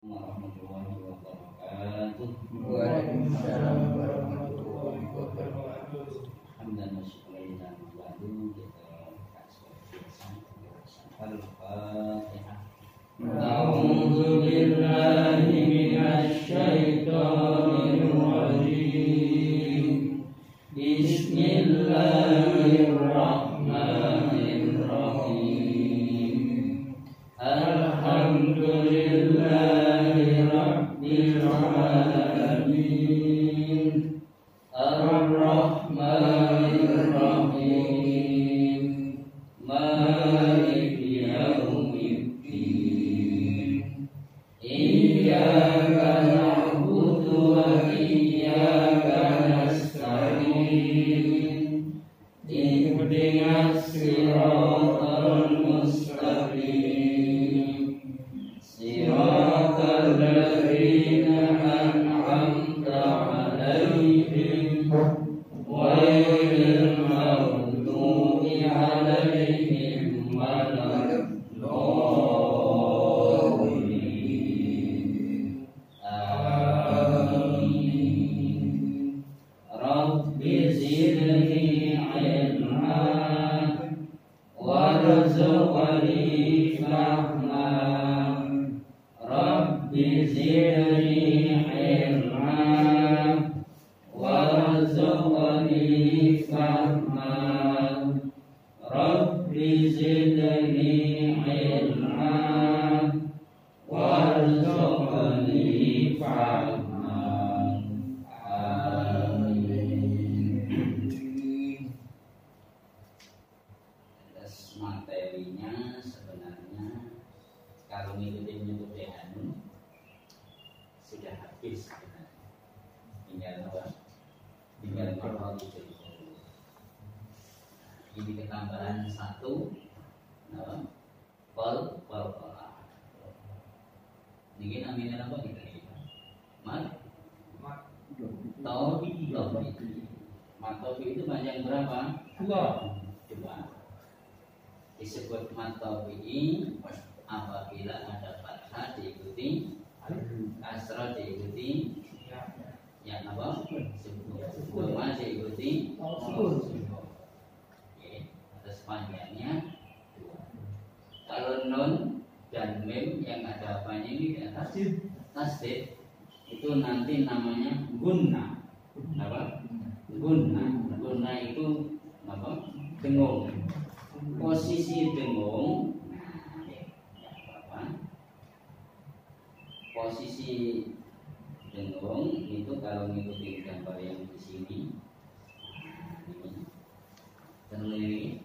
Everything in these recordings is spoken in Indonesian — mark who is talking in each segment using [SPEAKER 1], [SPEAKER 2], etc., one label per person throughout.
[SPEAKER 1] warahmatullahi wabarakatuh.
[SPEAKER 2] Waalaikumsalam warahmatullahi wabarakatuh.
[SPEAKER 1] Hamdan wa syukran dan lalu kita Al-Fatihah.
[SPEAKER 2] A'udzu billahi minasy syaithanir rajim. Bismillahirrahmanirrahim. Alhamdulillahi rabbil alamin. Ar-Rahmanir Rahim. Maliki yaumiddin. Iyyaka na'budu wa iyyaka nasta'in. Ihdinas siratal mustaqim. Siratal ladzina an'amta 'alaihim ghairil maghdubi 'alaihim waladdallin. Amin. Rabbi zidni 'ilman warzuqni fahman. Rabbi zidni 'ilman warzuqni fahman. Rabbi zidni 'ilman warzuqni fahman. Amin.
[SPEAKER 1] Atas materinya sebenarnya kalau ngikutin metode Anu sudah habis sebenarnya. Tinggal apa? Tinggal makhluk itu. Ini ketambahan satu, apa? Kol. Ini namanya apa kita ini? Matobi. Matobi itu panjang berapa? Dua. Disebut matobi apabila ada fathah diikuti kasrah diikuti yang apa? Dhamma diikuti atas panjangnya dua. Kalau nun dan mim yang ada apanya ini di atas tasdid itu nanti namanya gunna. Apa? Gunna itu apa? Dengung. Posisi dengung. Nah, ya apa? Posisi dengung itu kalau ngikutin gambar yang di sini. Nah, ini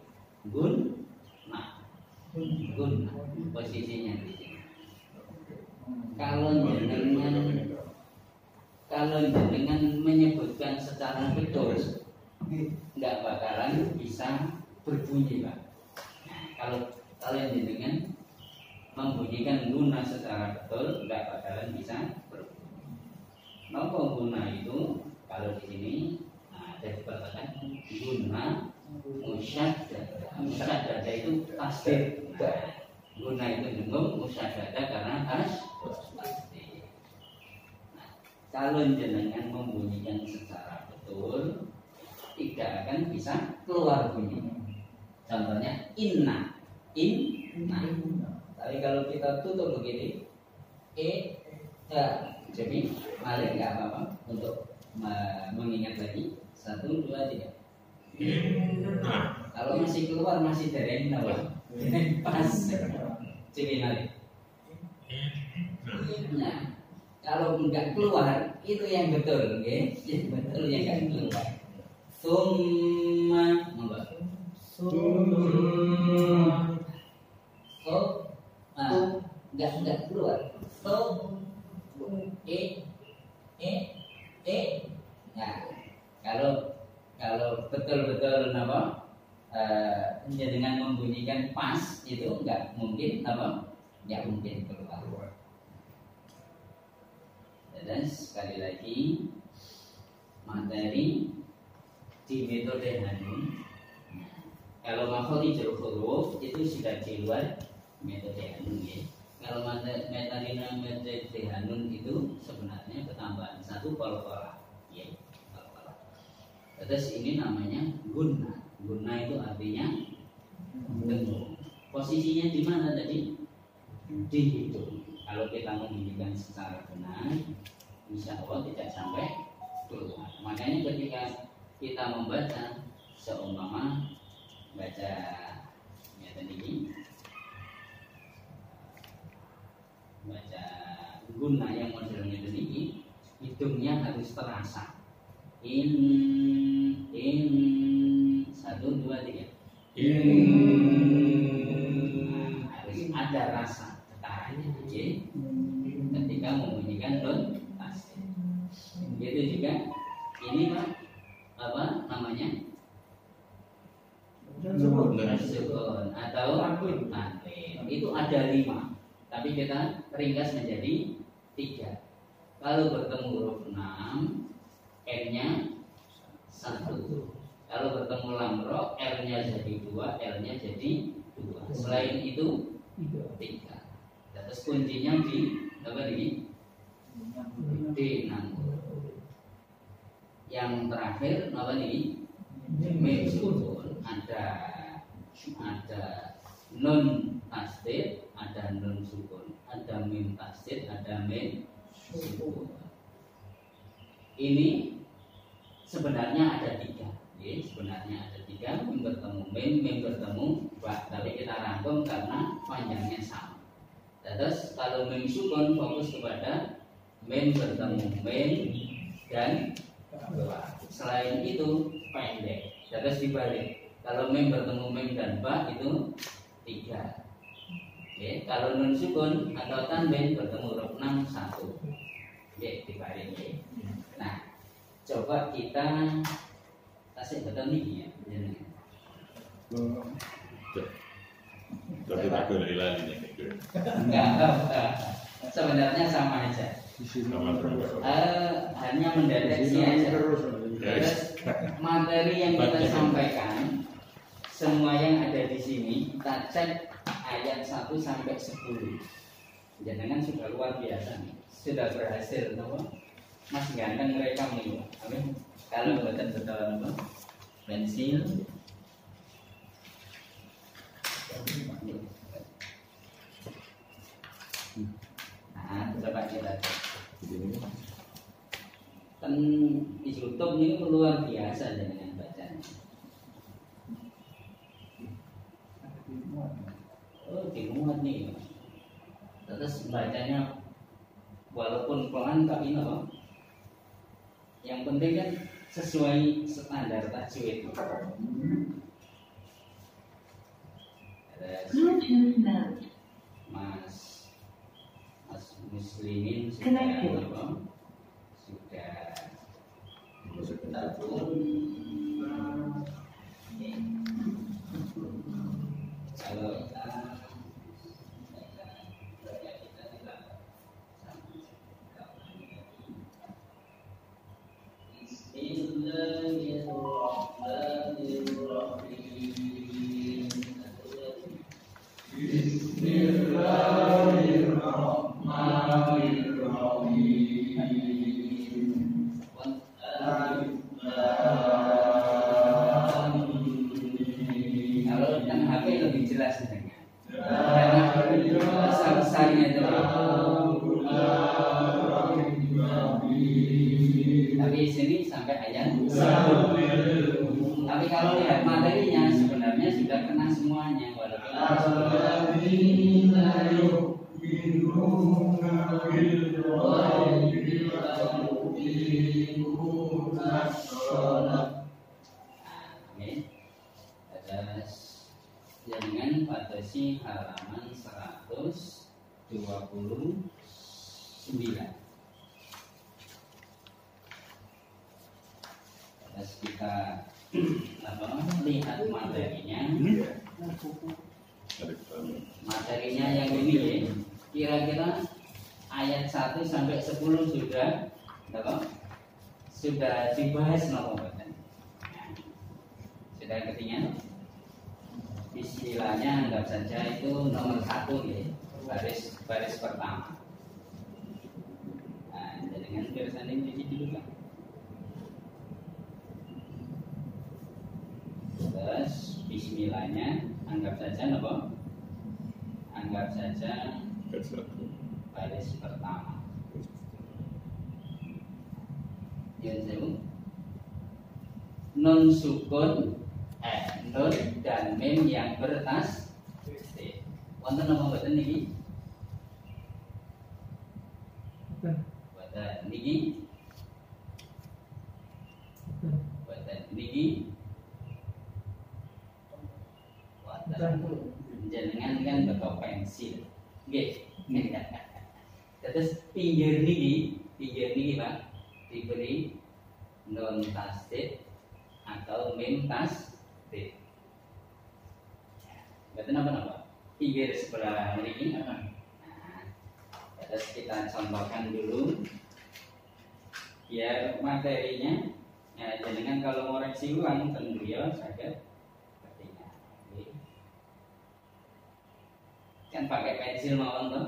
[SPEAKER 1] gunna posisinya di sini. Kalau jenengan menyebutkan secara betul, nggak bakalan bisa berbunyi, Pak. Kalau jenengan membunyikan guna secara betul, nggak bakalan bisa berbunyi. Nopo guna itu kalau di sini ada dikatakan guna musyaddada itu tasdid. Guna itu dengung, musyaddada karena tasdid. Kalau jenengan membunyikan secara betul, tidak akan bisa keluar bunyi. Contohnya inna. Tapi kalau kita tutup begini, jadi mari nggak apa-apa untuk mengingat lagi. 1, 2, 3. Kalau masih keluar masih dari bawah. Ini pas. Jadi mari. Nah, kalau nggak keluar itu yang betul, okay? Yang betul yang nggak keluar. Summa, nggak keluar. Nah, kalau betul-betul apa? Dengan membunyikan pas itu nggak mungkin apa? Nggak mungkin keluar. Dan sekali lagi materi di metode Anu. Kalau makhrajul huruf itu sudah di luar metode Anu ya. Kalau metalina metehanun itu sebenarnya ketambahan satu kolkola, ya, kolkola. Terus ini namanya guna. Guna itu artinya dengung. Posisinya di mana tadi? Di hidung. Kalau kita membunyikan secara benar, insya Allah tidak sampai keluar. Makanya ketika kita membaca, seumpama baca ya tadi, baca guna yang modelnya tadi, hidungnya harus terasa. In 1, 2, 3. Harus ada rasa tekarannya, ketika membunyikan don tasdid. Begitu juga ini Pak, apa namanya? Sukun atau tanwin. Itu ada 5, tapi kita ringkas menjadi 3. Kalau bertemu huruf 6, N-nya 1. Kalau bertemu lam ro, R-nya jadi 2, L-nya jadi 2. Selain itu 3. Terus kuncinya di apa ini? D 60. Yang terakhir apa ini? Mim sukun. Ada nun tasdid, ada nun sukun, ada mim tasdid, ada mim sukun. Ini sebenarnya ada 3. Sebenarnya ada 3, mim bertemu mim bertemu ba, tapi kita rangkum karena panjangnya sama. Terus kalau mim sukun fokus kepada mim bertemu mim dan ba. Selain itu pendek. Terus dibalik. Kalau mim bertemu mim dan ba itu 3. Oke, kalau nun sukun atau tanwin bertemu huruf 6 1. Oke, dibalik ya. Nah, coba kita kasih betul nih ya.
[SPEAKER 3] Tapi tak boleh lali nih.
[SPEAKER 1] Enggak. Sebenarnya sama aja. Hanya mendeteksi aja. Terus materi yang kita sampaikan, semua yang ada di sini kita cek ayat 1 sampai 10. Jangan sudah luar biasa nih, sudah berhasil, no? Mas ganteng rekam nih, amin. Kalau betul-betul no? Pensil. Nah, coba kita cek. Kan di YouTube ini luar biasa dengan bacanya. Oh, dimuat nih. Terus bacanya walaupun pelan tapi apa? Yang penting kan sesuai standar tajwid. Mas Muslimin sudah apa? Sudah tabung. Kalau yang HP lebih jelas sebenarnya. Karena besar-besarnya itu. Tapi di sini sampai ayat 1. Tapi kalau lihat materinya sebenarnya sudah kena semuanya, walaupun dengan batasi halaman 129. Terus kita lihat materinya. Materinya yang ini ya. Kira-kira ayat 1 sampai 10 sudah dibahas sudah ketinggian. Istilahnya anggap saja itu nomor 1 ya. baris pertama. Nah, dengan biasanya ini dulu kan. Terus bismillahnya anggap saja apa? Anggap saja baris pertama. Yang jauh nun sukun nun dan mim yang bertas wonten apa mboten niki? Mboten niki. Mboten niki. Jenengan kan beto pensil. Nggih. Terus pinggir niki Pak diberi nun tasdid atau mim tasdid. Berarti apa? Pinggir sebelah ini. Nah, terus kita contohkan dulu biar materinya ya, jangan kalau ngoreksi ulang tentu ya saja ketika kan pakai pensil mawon toh.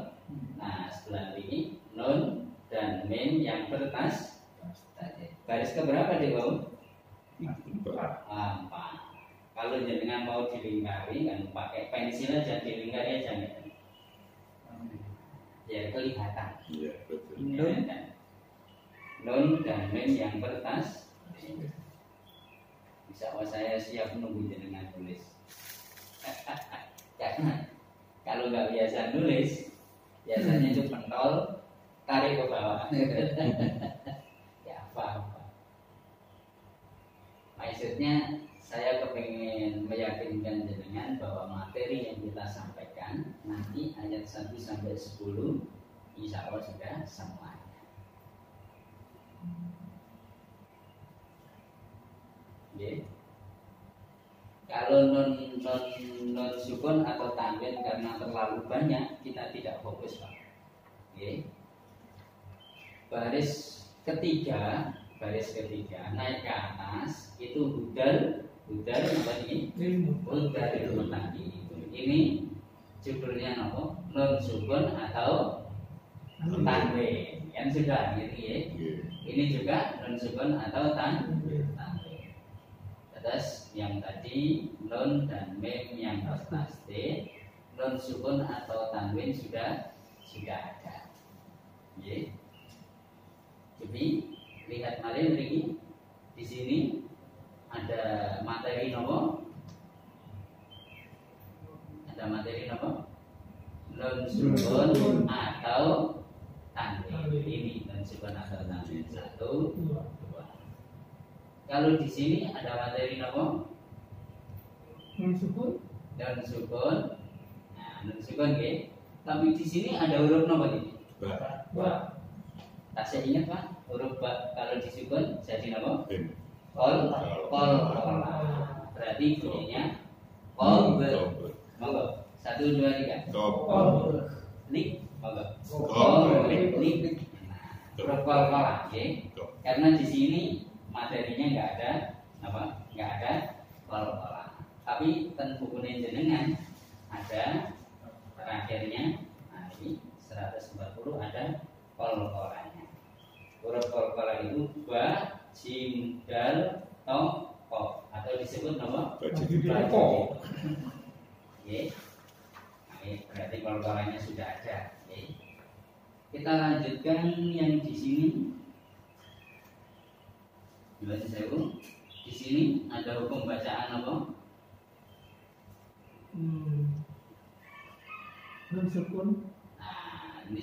[SPEAKER 1] Nah, sebelah ini nun dan mim yang bertas. Baris keberapa deh bau? 4. Kalau jenengan mau dilingkari kan pakai pensil aja, dilingkari aja nih. Biar kelihatan.
[SPEAKER 3] Iya, betul.
[SPEAKER 1] Nun dan mim yang bertas. Bisa saya siap menunggu jenengan tulis. Karena kalau nggak biasa nulis, biasanya itu pentol tarik ke bawah. Ya apa? Maksudnya saya kepengen meyakinkan jenengan bahwa materi yang kita sampaikan nanti ayat 1 sampai 10 insya Allah sudah semuanya. Okay. Kalau non sukun atau tanwin karena terlalu banyak kita tidak fokus Pak. Okay. Baris ketiga naik ke atas itu hudar apa ini? Hudar tadi. Ini judulnya apa? Non sukun atau tanwin. Yang sudah gitu ya. Ini juga non sukun atau tanwin. Terus yang tadi nun dan mim yang tasdid, non sukun atau tanwin sudah ada. Ya. Jadi lihat kalian lagi di sini ada materi nopo? Ada materi nopo? Non sukun atau tanwin. Ini non sukun atau tanwin. 1, 2. Kalau di sini ada materi nopo? Non sukun. Nah, non sukun ya. Tapi di sini ada huruf nopo ini? Ba. Tak saya ingat Pak, huruf ba kalau disukun jadi nopo? Kol. Berarti bunyinya kol. Monggo. 1, 2, 3. Lik. Monggo. Lik. Huruf kol ya. Karena di sini materinya nggak ada nggak ada kol-kolan. Tapi ten bukunya jenengan ada terakhirnya. Nah ini 140 ada kol-kolannya. Huruf kol-kolan itu ba, jim, dal, to, ko atau disebut nama bajiko. Oke. Nah, berarti kol-kolannya sudah ada. Oke. Kita lanjutkan yang di sini. Di sini ada hukum bacaan apa?
[SPEAKER 4] Non sukun.
[SPEAKER 1] Nah, di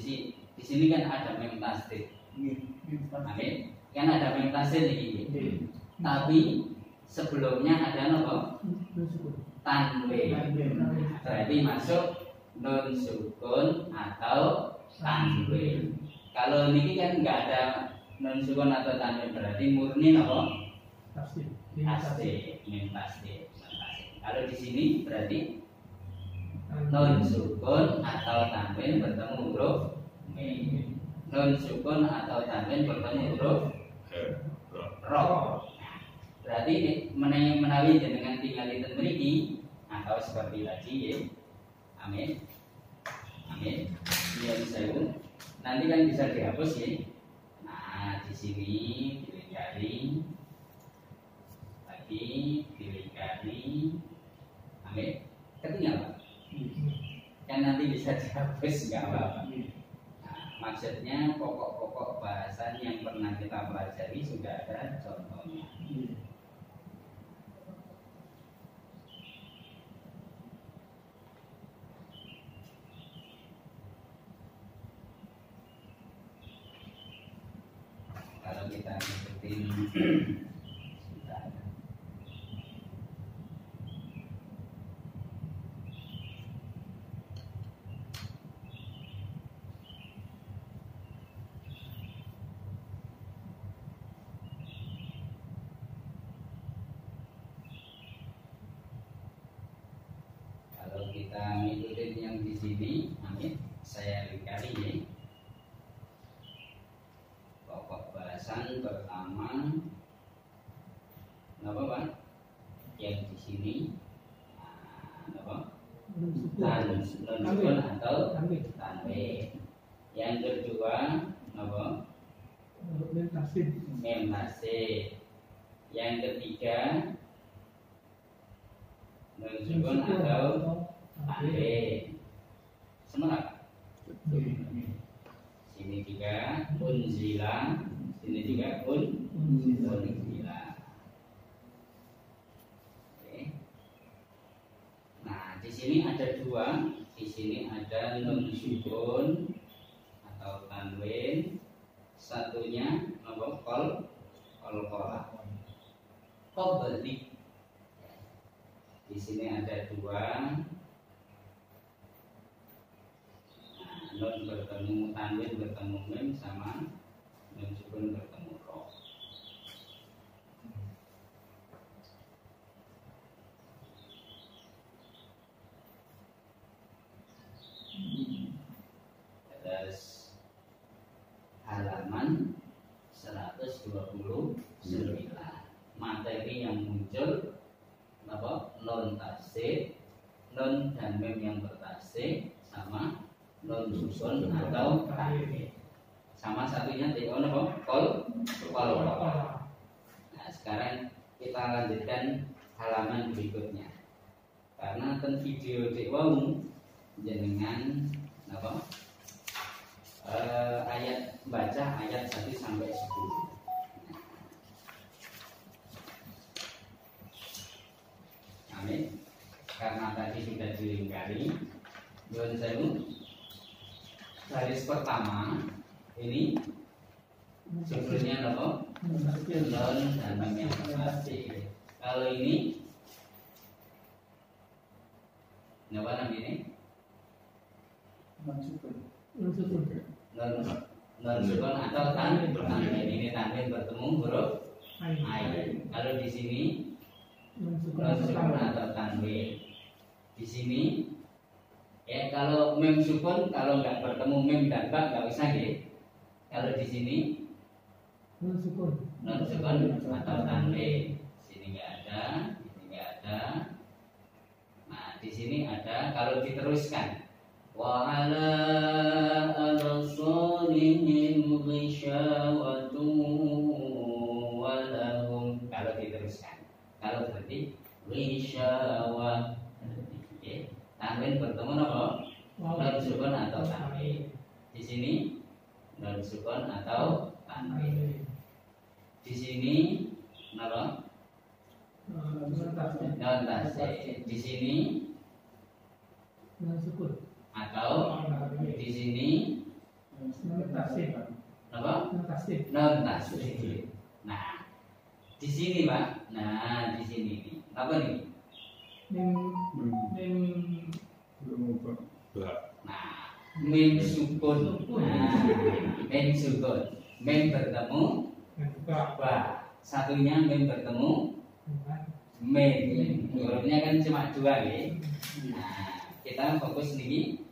[SPEAKER 1] sini kan ada mem tasdid. Amin. Kan ada mem tasdid ini. Tapi sebelumnya ada apa? Tanwin. Berarti masuk non sukun atau tanwin. Kalau ini kan nggak ada non sukun atau tanwin, berarti murni apa? Tasdid. Kalau di sini berarti non sukun atau tanwin bertemu huruf mim. Non sukun atau tanwin bertemu huruf ro. Berarti menawi dengan tinggal itu mriki atau seperti tadi ya. Amin. Amin. Nyuwun sewu. Nanti kan bisa dihapus ya. Nah, di sini dilingkari lagi, dilingkari. Amin. Ketinggalan Pak? Kan nanti bisa dihapus nggak apa-apa. Nah, maksudnya pokok-pokok bahasan yang pernah kita pelajari sudah ada contohnya. Kalau kita ngikutin sudah ada. Kalau kita ngikutin yang di sini, amin. Saya lingkari ya. Pokok bahasan pertama, apa Pak? Yang di sini, apa? Non atau tanwin. Yang kedua, apa? Mem tasih. Yang ketiga, non atau tanwin. Semangat. Sini juga unzila, sini juga unzila. Oke. Nah, di sini ada dua. Di sini ada nun sukun atau tanwin. Satunya apa? Qalqalah. Qabli. Di sini ada dua. Nun bertemu tanwin bertemu mim sama nun sukun bertemu ro. Terus halaman 129 materi yang muncul apa? Non tasih, non dan mim yang bertasih sama non sukun atau tanwin. Sama satunya tidak apa? Qalqalah. Nah, sekarang kita lanjutkan halaman berikutnya. Karena ten video dek wau jenengan apa? Ayat baca ayat 1 sampai 10. Amin. Karena tadi sudah dilingkari, nyuwun sewu. Baris pertama ini sebelumnya apa? Non dan mem yang pasti. Kalau ini apa namanya? Non sukun atau tanwin. Ini tanwin bertemu huruf ain. Kalau di sini non sukun atau tanwin. Di sini ya, kalau mem sukun, kalau nggak bertemu mem dan ba nggak usah ya. Kalau di sini non sukun atau tanwin. Sini nggak ada, sini nggak ada. Nah, di sini ada. Kalau diteruskan, wa ala absarihim ghishawatu wa lahum. Kalau diteruskan, kalau berarti ghishawah. Tanwin bertemu apa? Non sukun atau tanwin. Di sini non sukun atau tanwin. Di sini apa? Non tasih. Di sini non sukun atau di sini apa? Non tasih. Nah, di sini Pak. Nah, di sini nih. Apa nih? Nah, mem sukun. Nah, mem sukun. Mem bertemu ba. Satunya mem bertemu mem. Hurufnya kan cuma dua ya. Nah, kita fokus nih.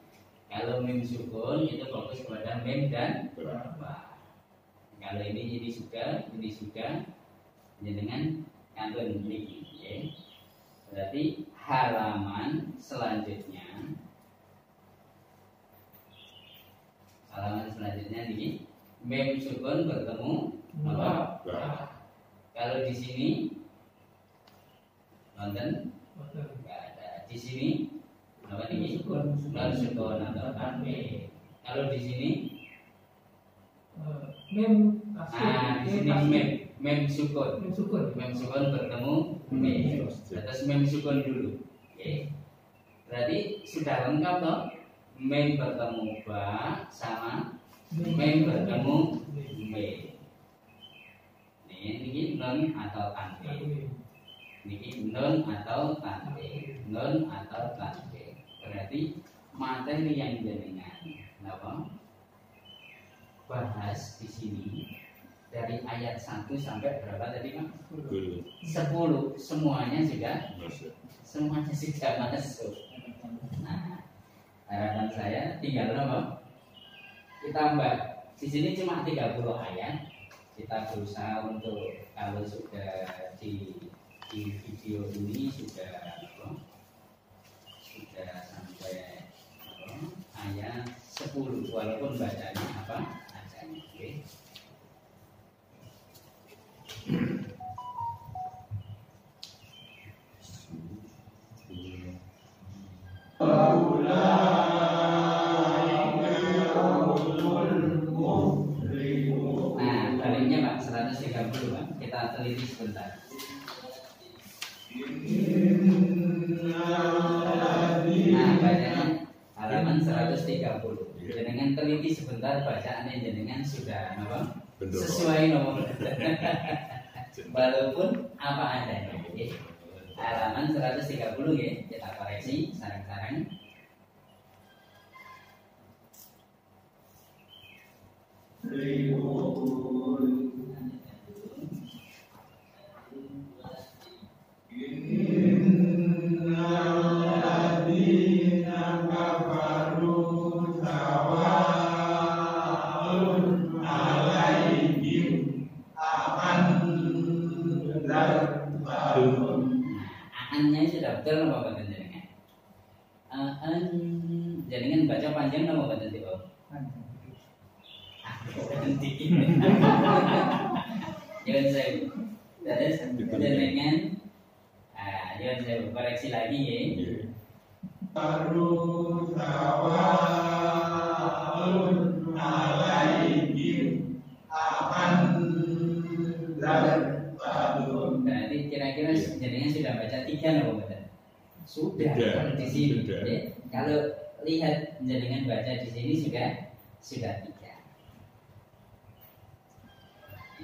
[SPEAKER 1] Kalau mem sukun itu fokus kepada mem dan ba. Kalau ini sudah, dengan kantun ini ya. Berarti halaman selanjutnya Halaman selanjutnya ini mem sukun bertemu apa? Kalau di sini nonton nggak ada. Di sini apa ini? Non sukun atau tanwin. Kalau di sini
[SPEAKER 4] mem
[SPEAKER 1] di sini mem sukun bertemu mem. Atas mem sukun dulu. Oke. Berarti sudah lengkap toh? Mem bertemu ba sama mem bertemu me. Ini non atau tanwin. Ini non atau tanwin. Non atau tanwin. Berarti materi yang jenengan apa? Bahas di sini dari ayat 1 sampai berapa tadi Mas? 10. Semuanya sudah masuk. Nah, harapan saya tinggal apa? Kita mbak di sini cuma 30 ayat. Kita berusaha untuk kalau sudah di video ini sudah sampai ayat 10 walaupun bacanya apa adanya. Oke. Nah, baliknya Pak 130 Pak. Kita teliti sebentar. Nah, bacanya halaman 130. Jenengan teliti sebentar bacaannya jenengan sudah apa? Sesuai nomor. Walaupun apa adanya. Okay. Halaman 130 ya, kita koreksi sarang-sarang. Aannya sudah betul apa betul jenengan? Jenengan baca panjang apa betul tiba? Dikit. Jangan saya. Terus jenengan jangan saya koreksi lagi ya. Berarti kira-kira jenengan sudah baca 3 atau betul? Sudah. Di sini. Ya. Kalau lihat jenengan baca di sini sudah 3.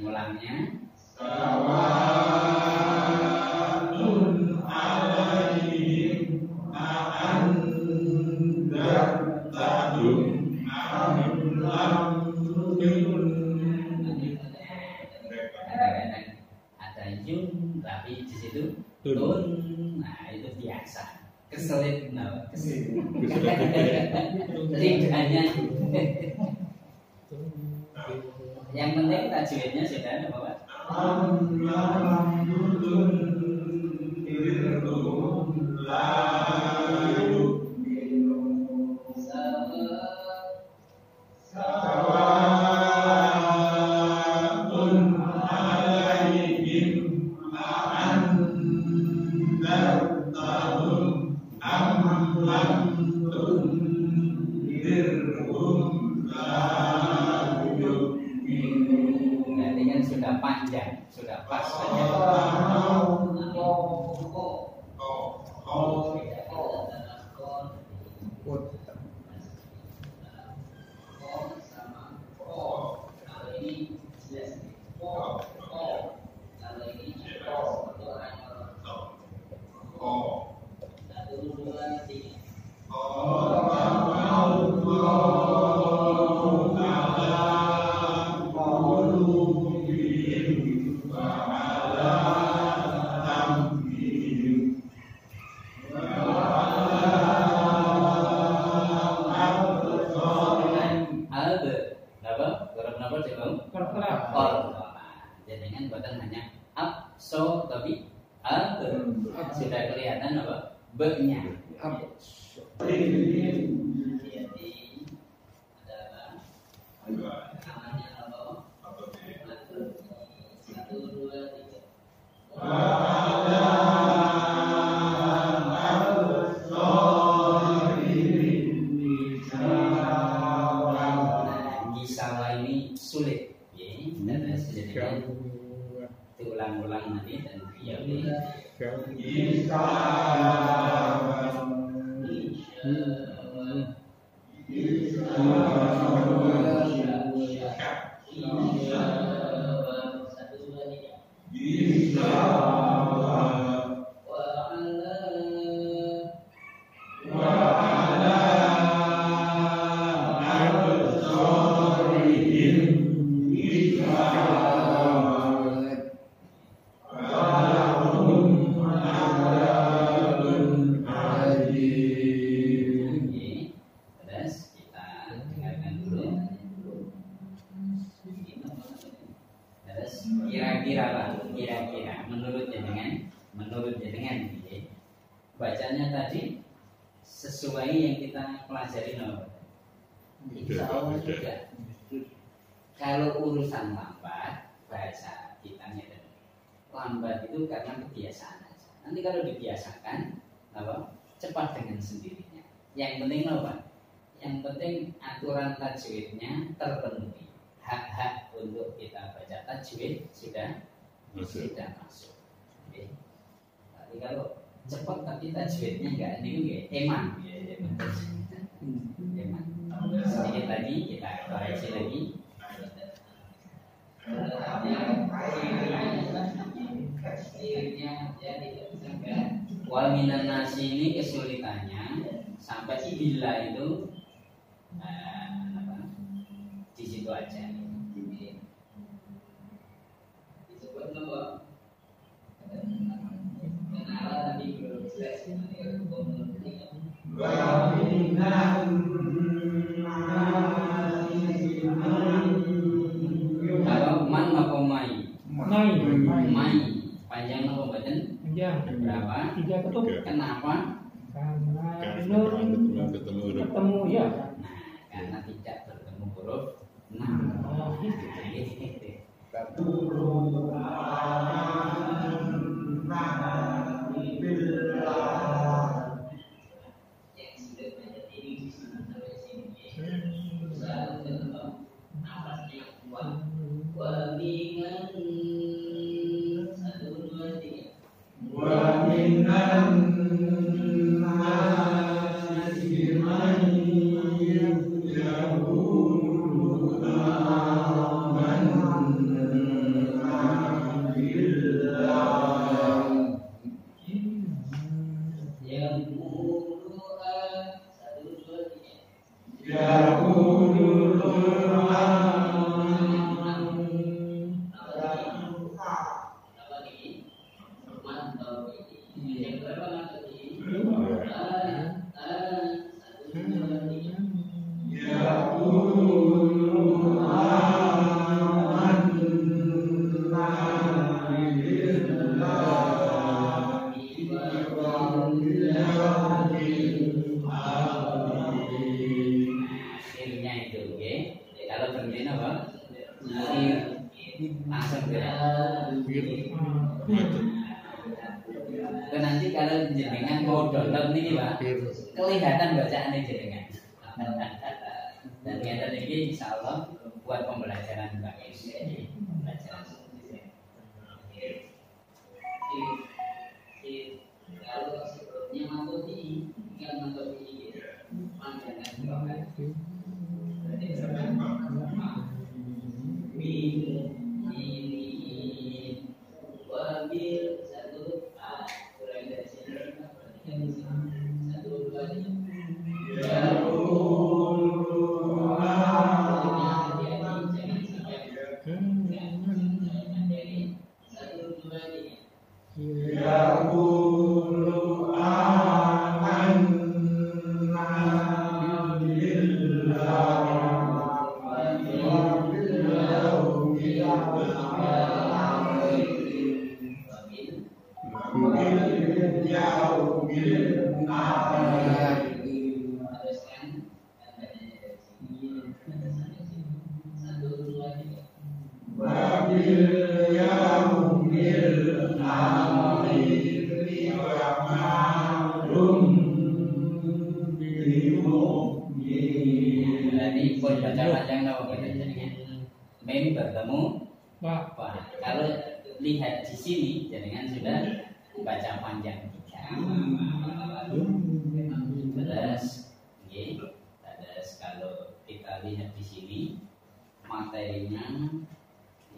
[SPEAKER 1] Mulangnya ada yun tapi di situ tun. Nah itu biasa. Keselit, lidahnya. Yang penting tajwidnya sudah apa Pak? Berarti kan sudah panjang, sudah pas saja. Jangan buatan hanya up, so tapi sudah kelihatan apa B-nya. Jadi ada ini sulit. Terus jadi diulang-ulang nanti dan beliau ini kira-kira menurut jenengan bacanya tadi sesuai yang kita pelajari Insya Allah tidak. Kalau urusan lambat bahasa kitanya lambat itu karena kebiasaan aja. Nanti kalau dibiasakan cepat dengan sendirinya. Yang penting yang penting aturan tajwidnya terpenuhi. Hak-hak untuk kita baca tajwid sudah masuk. Okay. Tapi kalau cepat tapi tajwidnya enggak, ini eman. Eman. Sedikit lagi kita koreksi lagi. Wa minan nasi ini kesulitannya sampai bila itu di situ aja. Disebut apa? Kenapa tadi belum jelas? Kalau man apa mai? Mai. Panjang apa badan? Berapa?
[SPEAKER 2] 3 ketuk.
[SPEAKER 1] Kenapa?
[SPEAKER 2] Karena ketemu ya.
[SPEAKER 1] Nah, karena tidak bertemu huruf 6. Nanti kalau jenengan mau download nih Pak, kelihatan bacaannya jenengan. Dan kelihatan ini insya Allah buat pembelajaran Mbak Yus. Pembelajaran kalau sebelumnya masuk ini, tinggal masuk ini, panjangan bawah. Wabil satu mulai dari sini satu dua tiga. Jadi buat baca panjang apa baca jenengan? mem bertemu
[SPEAKER 2] Pak.
[SPEAKER 1] Pak. Kalau lihat di sini, jangan sudah baca panjang tiga. Terus, terus kalau kita lihat di sini materinya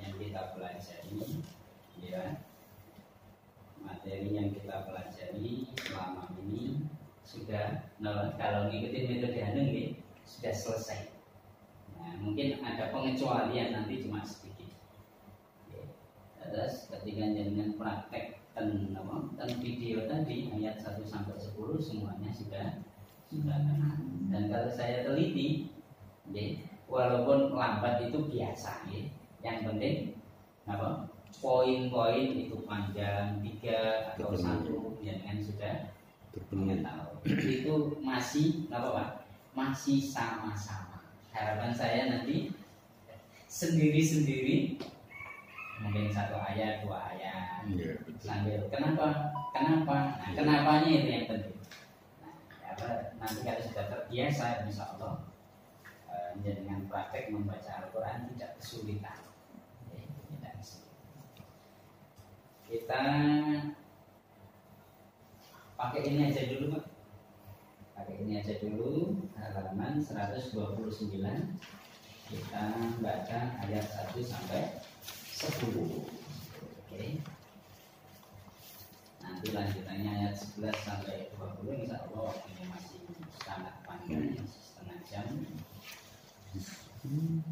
[SPEAKER 1] yang kita pelajari, ya, materi yang kita pelajari selama ini sudah, nah, kalau ngikutin metode Hanung sudah selesai. Nah, mungkin ada pengecualian nanti cuma sedikit. Terus ketika dengan praktek ten video tadi ayat 1 sampai 10 semuanya sudah kenal. Dan kalau saya teliti, walaupun lambat itu biasa, yang penting apa? Poin-poin itu panjang 3 atau 1 jangan sudah tahu. Itu masih apa? Masih sama-sama. Harapan saya nanti sendiri-sendiri mungkin 1 ayat 2 ayat sambil kenapa nah kenapanya itu yang penting. Nah, nanti kalau sudah terbiasa insya Allah dengan praktek membaca Al-Quran tidak kesulitan. Tidak kesulitan. Kita pakai ini aja dulu Pak. Pakai ini aja dulu, halaman 129. Kita baca ayat 1 sampai 10. Oke. Nanti lanjutannya ayat 11 sampai 20 insya Allah waktunya masih sangat panjang, setengah jam. Sampun.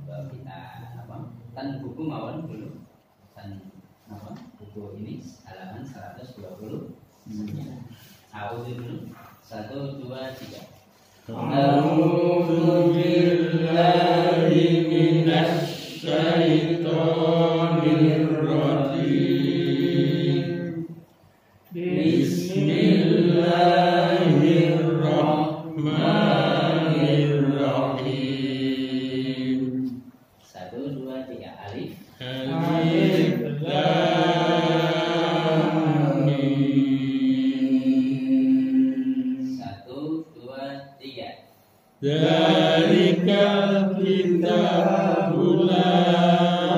[SPEAKER 1] Kalau kita apa? Kan buku mawon dulu. Dan apa? Buku ini halaman 120. Awal dulu. 1, 2, 3.
[SPEAKER 4] A'udzu billahi minasy syaithanir rajim. Bismillahirrahmanirrahim.
[SPEAKER 1] 1, 2, 3. Alif.
[SPEAKER 4] Alif Lam Mim.
[SPEAKER 1] 1, 2, 3.
[SPEAKER 4] Dzalikal kitabul la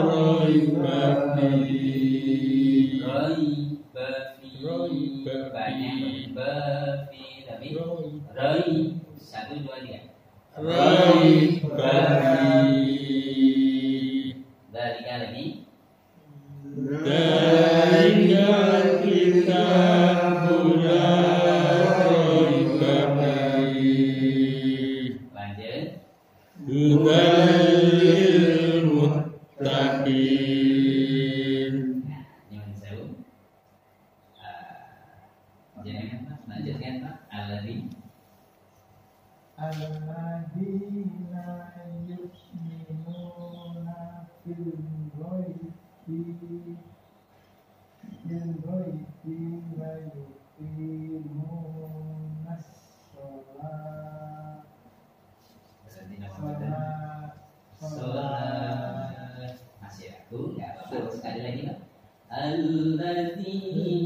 [SPEAKER 4] raiba fihi.
[SPEAKER 1] Raiba banyak bafi tapi rai 1, 2, 3.
[SPEAKER 4] Raiba fihi.
[SPEAKER 1] Dari lagi.
[SPEAKER 4] Dzalikal kitabul la raiba fihi.
[SPEAKER 1] Lanjut.
[SPEAKER 4] Hudal muttaqin.
[SPEAKER 1] Nah, nyuwun sewu. Jenengan Pak, lanjutkan Pak. Alladzi
[SPEAKER 2] Alladzina yu'minuna bil ghaibi wa yuqimunas shalah.
[SPEAKER 1] Sholat. Masih aku nggak apa-apa. Sekali lagi Pak. Alladzina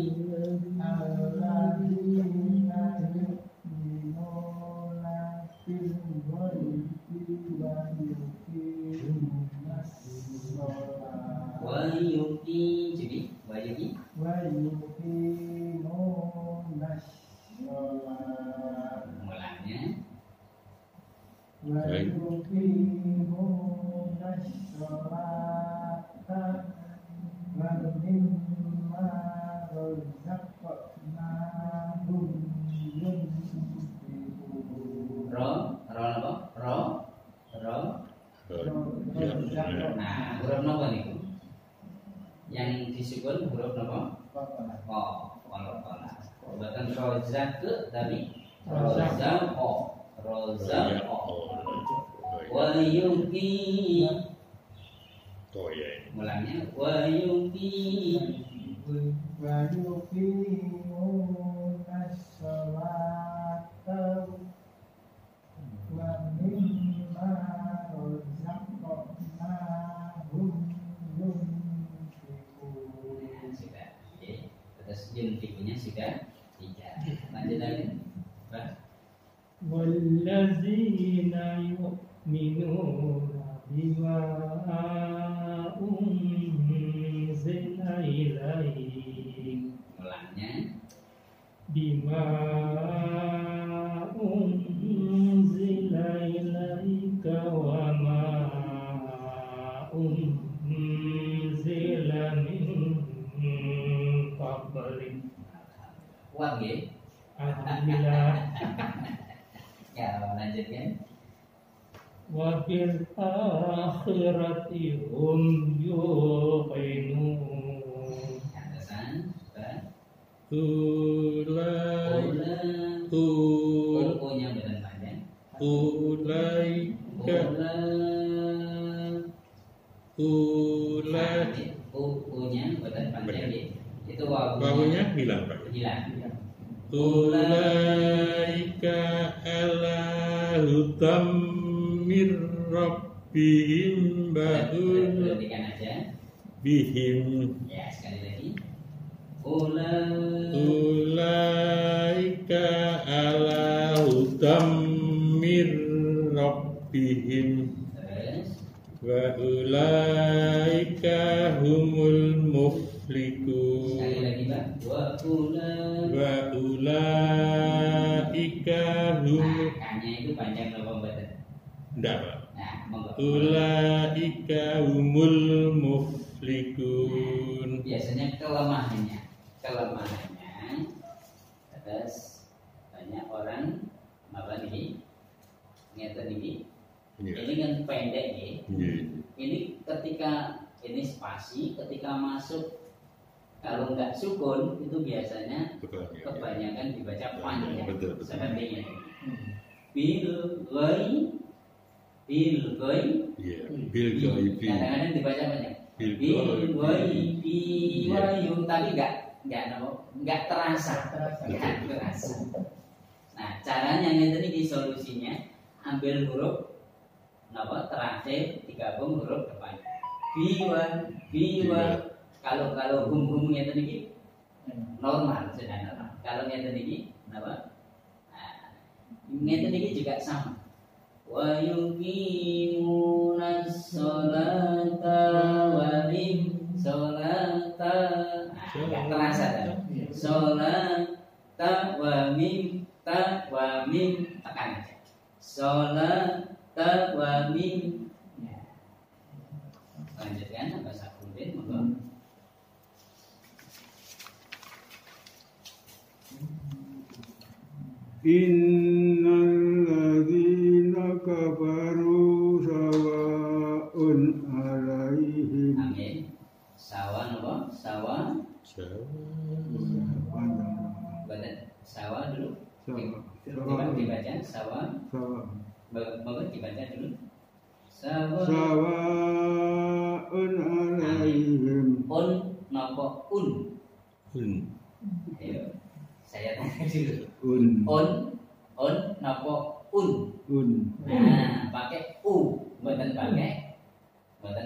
[SPEAKER 2] Alladzina yu'minuna bil ghaibi wa yuqimunas shalah.
[SPEAKER 1] wa yuqi jadi wa yuqi
[SPEAKER 2] Wa yuqimunas shalah.
[SPEAKER 1] mulanya
[SPEAKER 2] Wa yuqimunas sholata wa mimma razaqnahum yunfiqun.
[SPEAKER 1] ro apa ro nah huruf apa niku yang disebut huruf apa kalau bukan rozak tapi rozak wa yuqi mulanya wa yuqi
[SPEAKER 2] Wa yuqimunas sholata wa mimma razaqnahum yunfiqun.
[SPEAKER 1] sudah oke. Terus yunfiqunya sudah 3 lanjut lagi Pak.
[SPEAKER 2] Wa
[SPEAKER 4] والذين يؤمنون بما أنزل إليك
[SPEAKER 1] Ulangnya.
[SPEAKER 4] بما أنزل إليك وما أنزل من قبلك.
[SPEAKER 1] Kuat ya?
[SPEAKER 4] Alhamdulillah.
[SPEAKER 1] Ya, lanjutkan.
[SPEAKER 4] Wafil akhirati hum yuqinun.
[SPEAKER 1] Atasan.
[SPEAKER 4] Ulai
[SPEAKER 1] Nya benar panjang.
[SPEAKER 4] ulaika
[SPEAKER 1] Nya benar panjang ya. Itu
[SPEAKER 3] Wawunya hilang Pak.
[SPEAKER 1] hilang.
[SPEAKER 4] ulaika ala hudam mir rabbihim ba'ul
[SPEAKER 1] Perhatikan aja.
[SPEAKER 4] bihim.
[SPEAKER 1] Ya, sekali lagi.
[SPEAKER 4] Ulaika ala hudam mir rabbihim
[SPEAKER 1] Terus.
[SPEAKER 4] wa ulaika humul
[SPEAKER 1] Sekali
[SPEAKER 4] muflihun.
[SPEAKER 1] lagi, Pak.
[SPEAKER 4] Wa ulaika hum
[SPEAKER 1] Kanya itu panjang berapa badan?
[SPEAKER 4] ndak Pak.
[SPEAKER 1] Nah, monggo.
[SPEAKER 4] Ulaika humul muflihun.
[SPEAKER 1] Biasanya kelemahannya terus banyak orang apa nih ngeten ini
[SPEAKER 3] Iya.
[SPEAKER 1] ini kan pendek ya.
[SPEAKER 3] Iya.
[SPEAKER 1] Ini ketika ini spasi ketika masuk kalau nggak sukun itu biasanya
[SPEAKER 3] Betul. Iya.
[SPEAKER 1] kebanyakan dibaca panjang
[SPEAKER 3] Betul, betul.
[SPEAKER 1] seperti ini. Bil goi
[SPEAKER 3] Iya. Bil ghaibi.
[SPEAKER 1] kadang-kadang dibaca panjang.
[SPEAKER 3] Bil
[SPEAKER 1] Bil
[SPEAKER 3] ghaibi.
[SPEAKER 1] ghaibi wayum tapi nggak terasa. Nggak terasa. Nah, caranya ngeten iki solusinya ambil huruf terakhir digabung huruf depan. Biwa. Kalau hum ngeten iki normal sudah normal. Kalau ngeten iki napa? Nah, ngeten iki juga sama. Wa yuqimunas sholata wa sholata. Nah, nggak terasa kan? Sholata wa mim tekan aja. Sholata wa mim. Ya. Lanjutkan apa Sakuddin monggo.
[SPEAKER 5] Innal ladzina kafaru sawa'un alaihim.
[SPEAKER 1] Amin. Sawa napa? Sawa. Badan sawa dulu. Dibaca sawa. Monggo dibaca dulu. Sawa.
[SPEAKER 5] Sawa'un alaihim.
[SPEAKER 1] Un napa un? Ayo. Saya tanya dulu. Un napa un? Nah, pakai u, bukan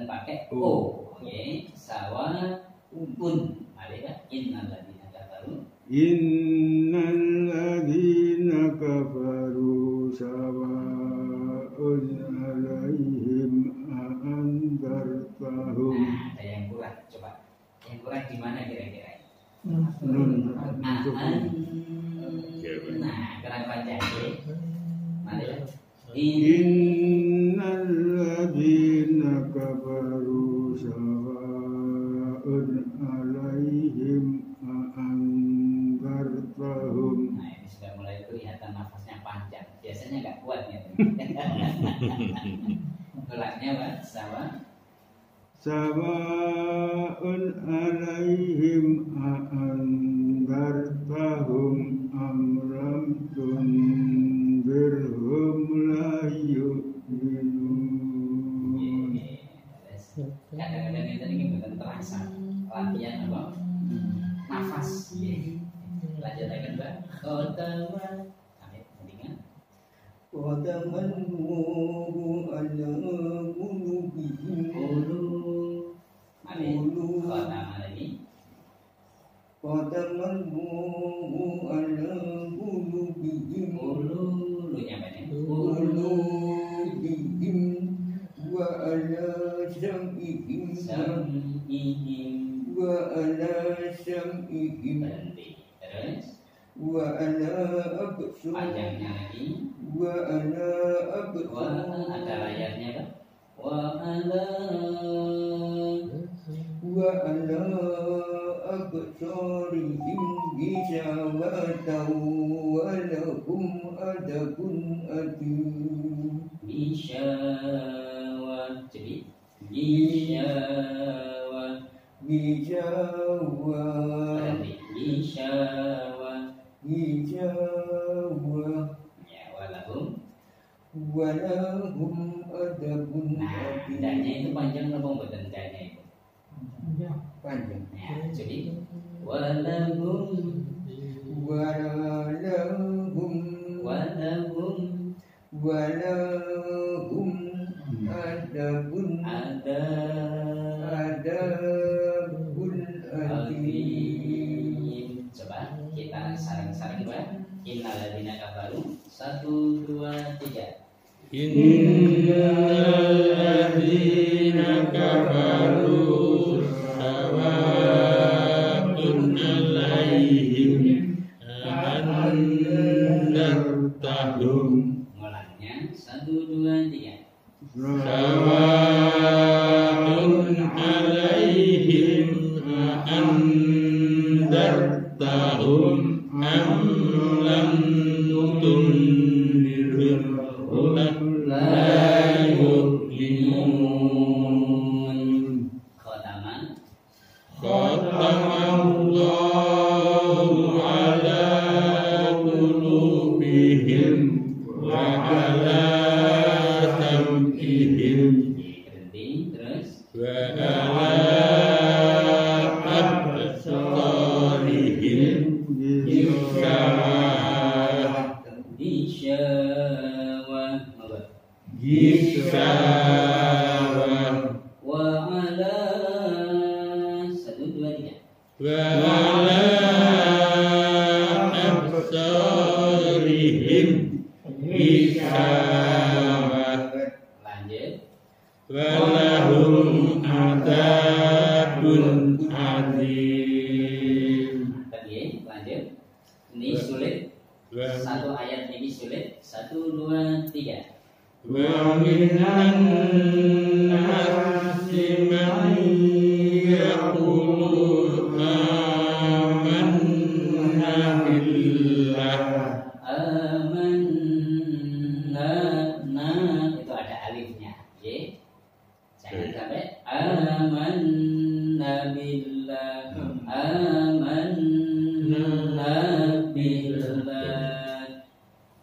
[SPEAKER 1] pakai
[SPEAKER 5] U.
[SPEAKER 1] o. Oke, sawa un. Mari Pak, innal ladzina kafaru.
[SPEAKER 5] Innal ladzina kafaru sawa'un alaihim a'andartahum.
[SPEAKER 1] Nah, ada yang kurang. Coba. Yang kurang di mana kira-kira?
[SPEAKER 5] Nun
[SPEAKER 1] Nah, kurang panjang ya. Mari Pak.
[SPEAKER 5] Innal ladzina kafaru sawa'un alaihim a'andartahum.
[SPEAKER 1] Nah, ini sudah mulai kelihatan nafasnya panjang. Biasanya nggak kuat ya. Ulangnya Pak,
[SPEAKER 5] Sawa'un alaihim a'andartahum amram tunzirhum la yu'minun.
[SPEAKER 1] Kadang-kadang itu ini bukan terasa latihan apa? Nafas. Lanjut lagi Mbak. Kotaman. Sampai mendingan.
[SPEAKER 2] Qadamallahu ala qulubihim.
[SPEAKER 1] Mari. Kotaman lagi.
[SPEAKER 2] Qadamallahu ala qulubihim.
[SPEAKER 1] Ulu. Lu nyampe
[SPEAKER 2] sam'ihim
[SPEAKER 1] sam'ihim
[SPEAKER 2] wa ala sam'ihim
[SPEAKER 1] berhenti. Terus
[SPEAKER 2] wa ala absar
[SPEAKER 1] panjangnya lagi.
[SPEAKER 2] wa ala
[SPEAKER 1] Wa
[SPEAKER 2] absar
[SPEAKER 1] ada layarnya kan? Wa ala
[SPEAKER 2] absarihim ghishawatan wa lahum adabun adim
[SPEAKER 1] bisyawa. Jadi bisyawa
[SPEAKER 2] Gijawa
[SPEAKER 1] berhenti. Bisyawa ya walahum.
[SPEAKER 2] walahum adabun
[SPEAKER 1] Nah,
[SPEAKER 2] adim.
[SPEAKER 1] danya itu panjang apa mboten danya itu?
[SPEAKER 2] Panjang.
[SPEAKER 1] Ya, jadi walahum
[SPEAKER 2] Walahum
[SPEAKER 1] walahum
[SPEAKER 2] adabun
[SPEAKER 1] ada
[SPEAKER 2] adabun adim.
[SPEAKER 1] alim. Coba kita saring-saring Pak. Innal ladzina kafaru 1 2 3.
[SPEAKER 4] Innal ladzina kafaru sawa'un 'alaihim anzartahum
[SPEAKER 1] Mulanya 1 2 3.
[SPEAKER 4] sawa'un 'alaihim anzartahum am lam tunzirhum la yu'minun.
[SPEAKER 1] Khotaman
[SPEAKER 4] Khatamallahu ala qulubihim wa ala sam'ihim
[SPEAKER 1] berhenti. Terus
[SPEAKER 4] wa ala absarihim gishawa
[SPEAKER 1] bisyawa apa?
[SPEAKER 4] gishawa
[SPEAKER 1] Wa ala 1 2 3.
[SPEAKER 4] wa ala absarihim gishawa
[SPEAKER 1] Lanjut.
[SPEAKER 4] walahum adabun adim.
[SPEAKER 1] Tadi lanjut. Ini sulit. Satu ayat ini sulit. 1 2 3.
[SPEAKER 4] Wa minan nasi man yaqulu amanna billah
[SPEAKER 1] Amanna itu ada alifnya. Oke. Jangan sampai amanna billah. Amanna billah.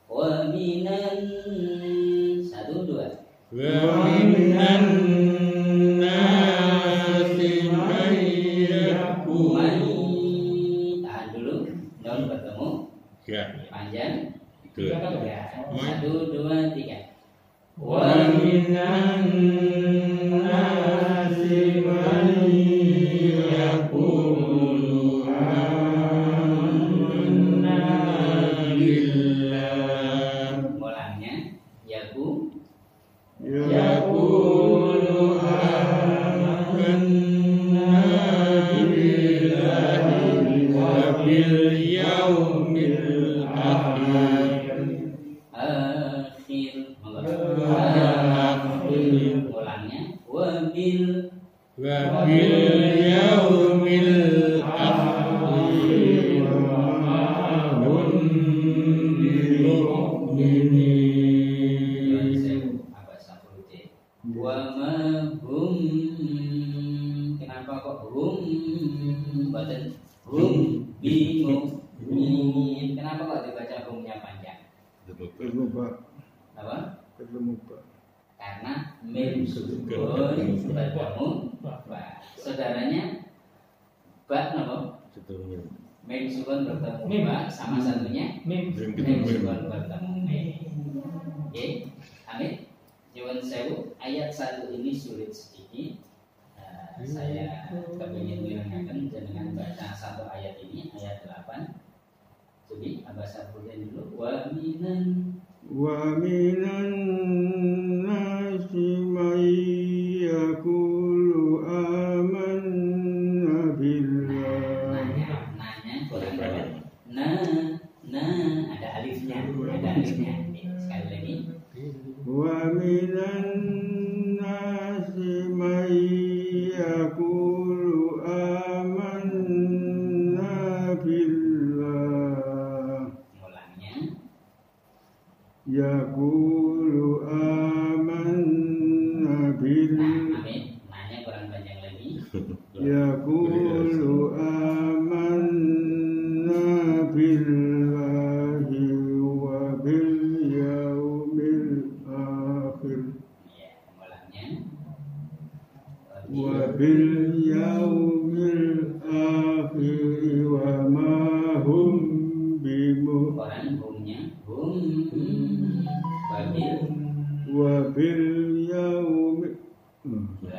[SPEAKER 1] Wa minan 1 2.
[SPEAKER 4] wa minan nasi man yaqulu
[SPEAKER 1] Tahan dulu. Nun bertemu.
[SPEAKER 4] ya
[SPEAKER 1] Panjang.
[SPEAKER 4] itu
[SPEAKER 1] Ya. 1 2 3.
[SPEAKER 4] wa minan nasi man yaqulu amanna billah
[SPEAKER 1] Mulanya yaku
[SPEAKER 4] yaqulu amanna billahi wa bil yaumil akhir
[SPEAKER 1] akhir.
[SPEAKER 4] akhir
[SPEAKER 1] Mulanya wabil
[SPEAKER 4] wa bil yaumil akhir hum bil mu'minin.
[SPEAKER 1] apa sapute wa ma hum. Kenapa kok hum badan hum bimumin? Kenapa kok dibaca humnya panjang?
[SPEAKER 5] Terlupa.
[SPEAKER 1] Apa?
[SPEAKER 5] Terlupa.
[SPEAKER 1] Karena mim sukun bertemu ba. Saudaranya ba napa? Mim sukun bertemu ba sama satunya mim sukun bertemu mim. Oke, Amit. Nyuwun sewu, ayat 1 ini sulit sedikit. Saya kepingin mirengaken jenengan baca satu ayat ini, ayat 8. Jadi Abah Sabudin dulu. Wa minan
[SPEAKER 5] Wa minan nasi may yakulu وباليوم الآخر وما هم
[SPEAKER 1] Koran humnya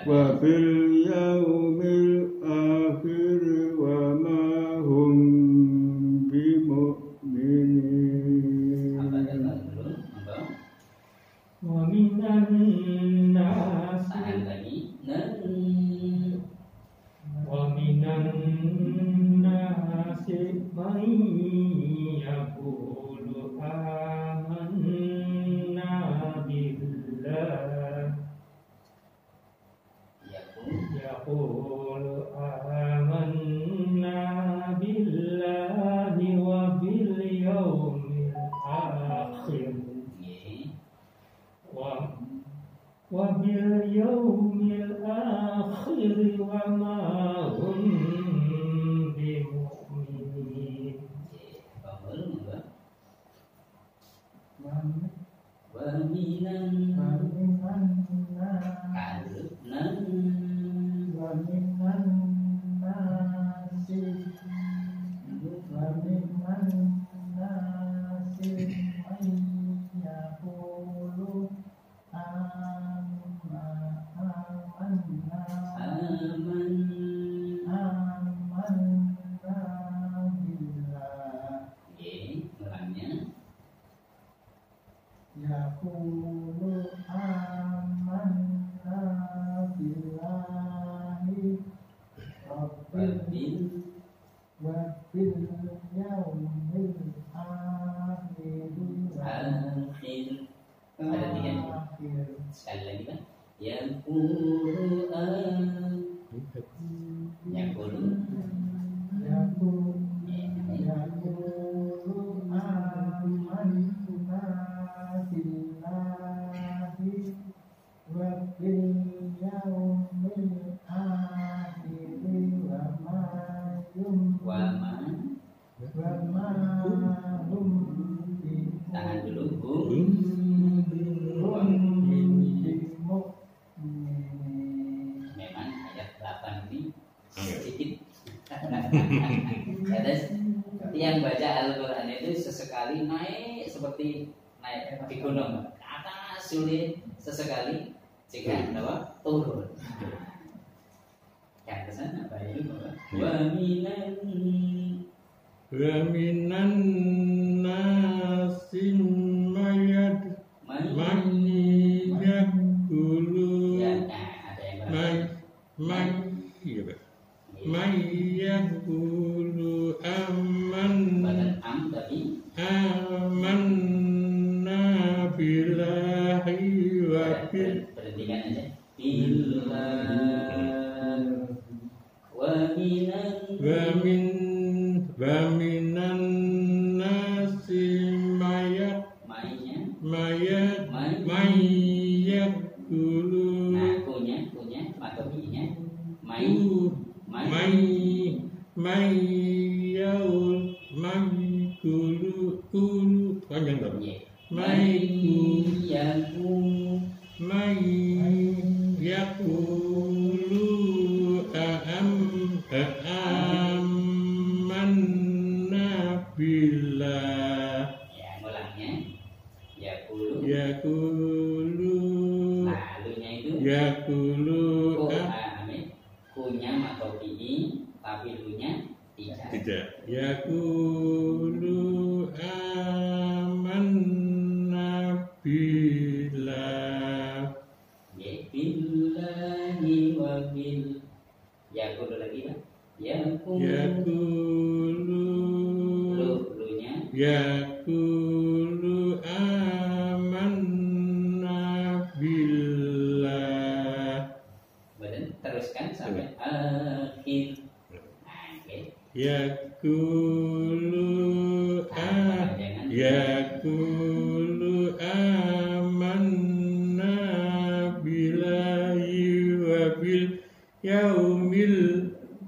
[SPEAKER 5] وباليوم الآخر وما هم بمؤمنين.
[SPEAKER 4] ومن الناس ومن الناس من يقول آمنا بالله يقول آمنا بالله وباليوم الآخر وباليوم الآخر وما هم بمؤمنين.
[SPEAKER 1] Sekali lagi kan, tahan dulu. Memang ayat 8 ini sedikit. Yang baca Al-Quran itu sesekali naik seperti naik di gunung ke atas sulit, sesekali jika turun. Yang kesan apa ini Bapak?
[SPEAKER 4] Wa minan nasi Mayyakulu amanna billahi wa
[SPEAKER 1] perhatikan aja
[SPEAKER 4] wa minan nasi mayyakulu
[SPEAKER 1] kunya atau binya
[SPEAKER 4] panjang dong. Yakulu amanna billah.
[SPEAKER 1] Ya, mulangnya yakulu. Lalunya itu
[SPEAKER 4] Yakulu
[SPEAKER 1] kunya atau bihi, tapi lunya tidak.
[SPEAKER 4] Yakulu amanna billah.
[SPEAKER 1] Billahi wa bil. Yakulu lagi Pak.
[SPEAKER 4] Yakulu
[SPEAKER 1] lunya
[SPEAKER 4] Yakulu amanna billah.
[SPEAKER 1] badan teruskan sampai akhir.
[SPEAKER 4] Yakulu amanna billahi wa bil yaumil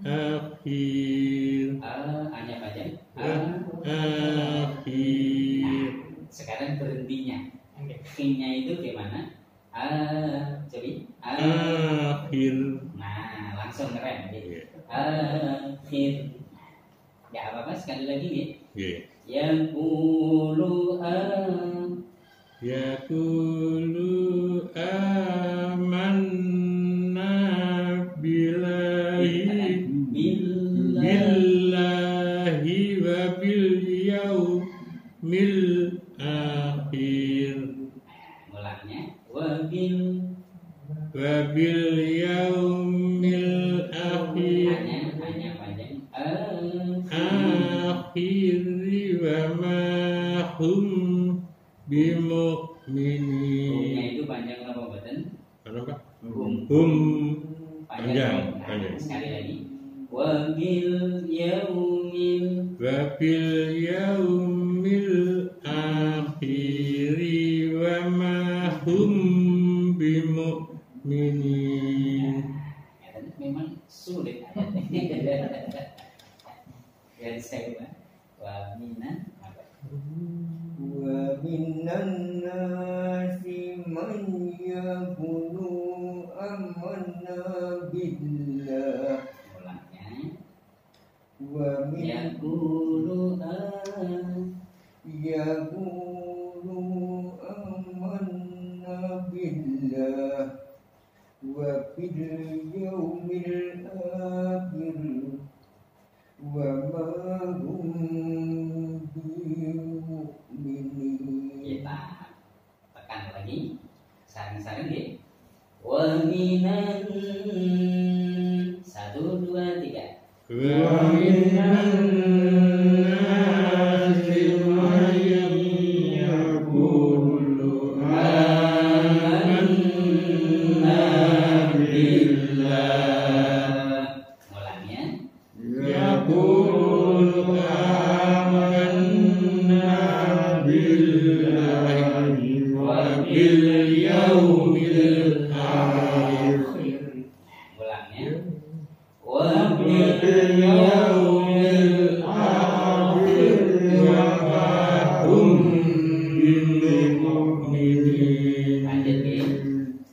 [SPEAKER 4] akhir.
[SPEAKER 1] Hanya panjang.
[SPEAKER 4] Akhir.
[SPEAKER 1] Sekarang berhentinya. Akhirnya itu gimana? Coba.
[SPEAKER 4] Akhir.
[SPEAKER 1] Nah, langsung ngerem gitu.
[SPEAKER 3] Nggih.
[SPEAKER 1] Akhir. Enggak apa-apa sekali lagi nih.
[SPEAKER 3] Nggih.
[SPEAKER 1] Yaqulu
[SPEAKER 4] Yaqulu amanna billahi billahi wa bil yaumil akhir
[SPEAKER 1] mulanya
[SPEAKER 4] wa bil yaumil akhir
[SPEAKER 1] hanya panjang
[SPEAKER 4] akhiri wa ma hum bimu'minin.
[SPEAKER 1] Humnya itu panjang apa mboten?
[SPEAKER 3] Apa Pak?
[SPEAKER 4] Hum
[SPEAKER 1] Panjang.
[SPEAKER 3] panjang.
[SPEAKER 1] Sekali lagi. Wa bil yaumil
[SPEAKER 4] wa bil yaumil akhiri wa ma hum bimu'minin.
[SPEAKER 1] memang sulit ayatnya. Dan saya wa minan apa?
[SPEAKER 2] Wa minan nasi man yaqulu amanna billah
[SPEAKER 1] Ulangnya
[SPEAKER 2] wa min
[SPEAKER 1] yaqulu
[SPEAKER 2] yaqulu amanna billah wa bil yawmil akhir wa ma hum bimu'minin.
[SPEAKER 1] kita tekan lagi saring-saring deh. Wa minan 1 2 3
[SPEAKER 4] Wa minan nasi man yaqulu amanna billah
[SPEAKER 1] mulanya
[SPEAKER 4] yaqulu amanna billahi wa bil yaumil akhir
[SPEAKER 1] mulanya wa
[SPEAKER 4] bil yaumil akhir wa ma hum bimu'minin.
[SPEAKER 1] lanjut deh.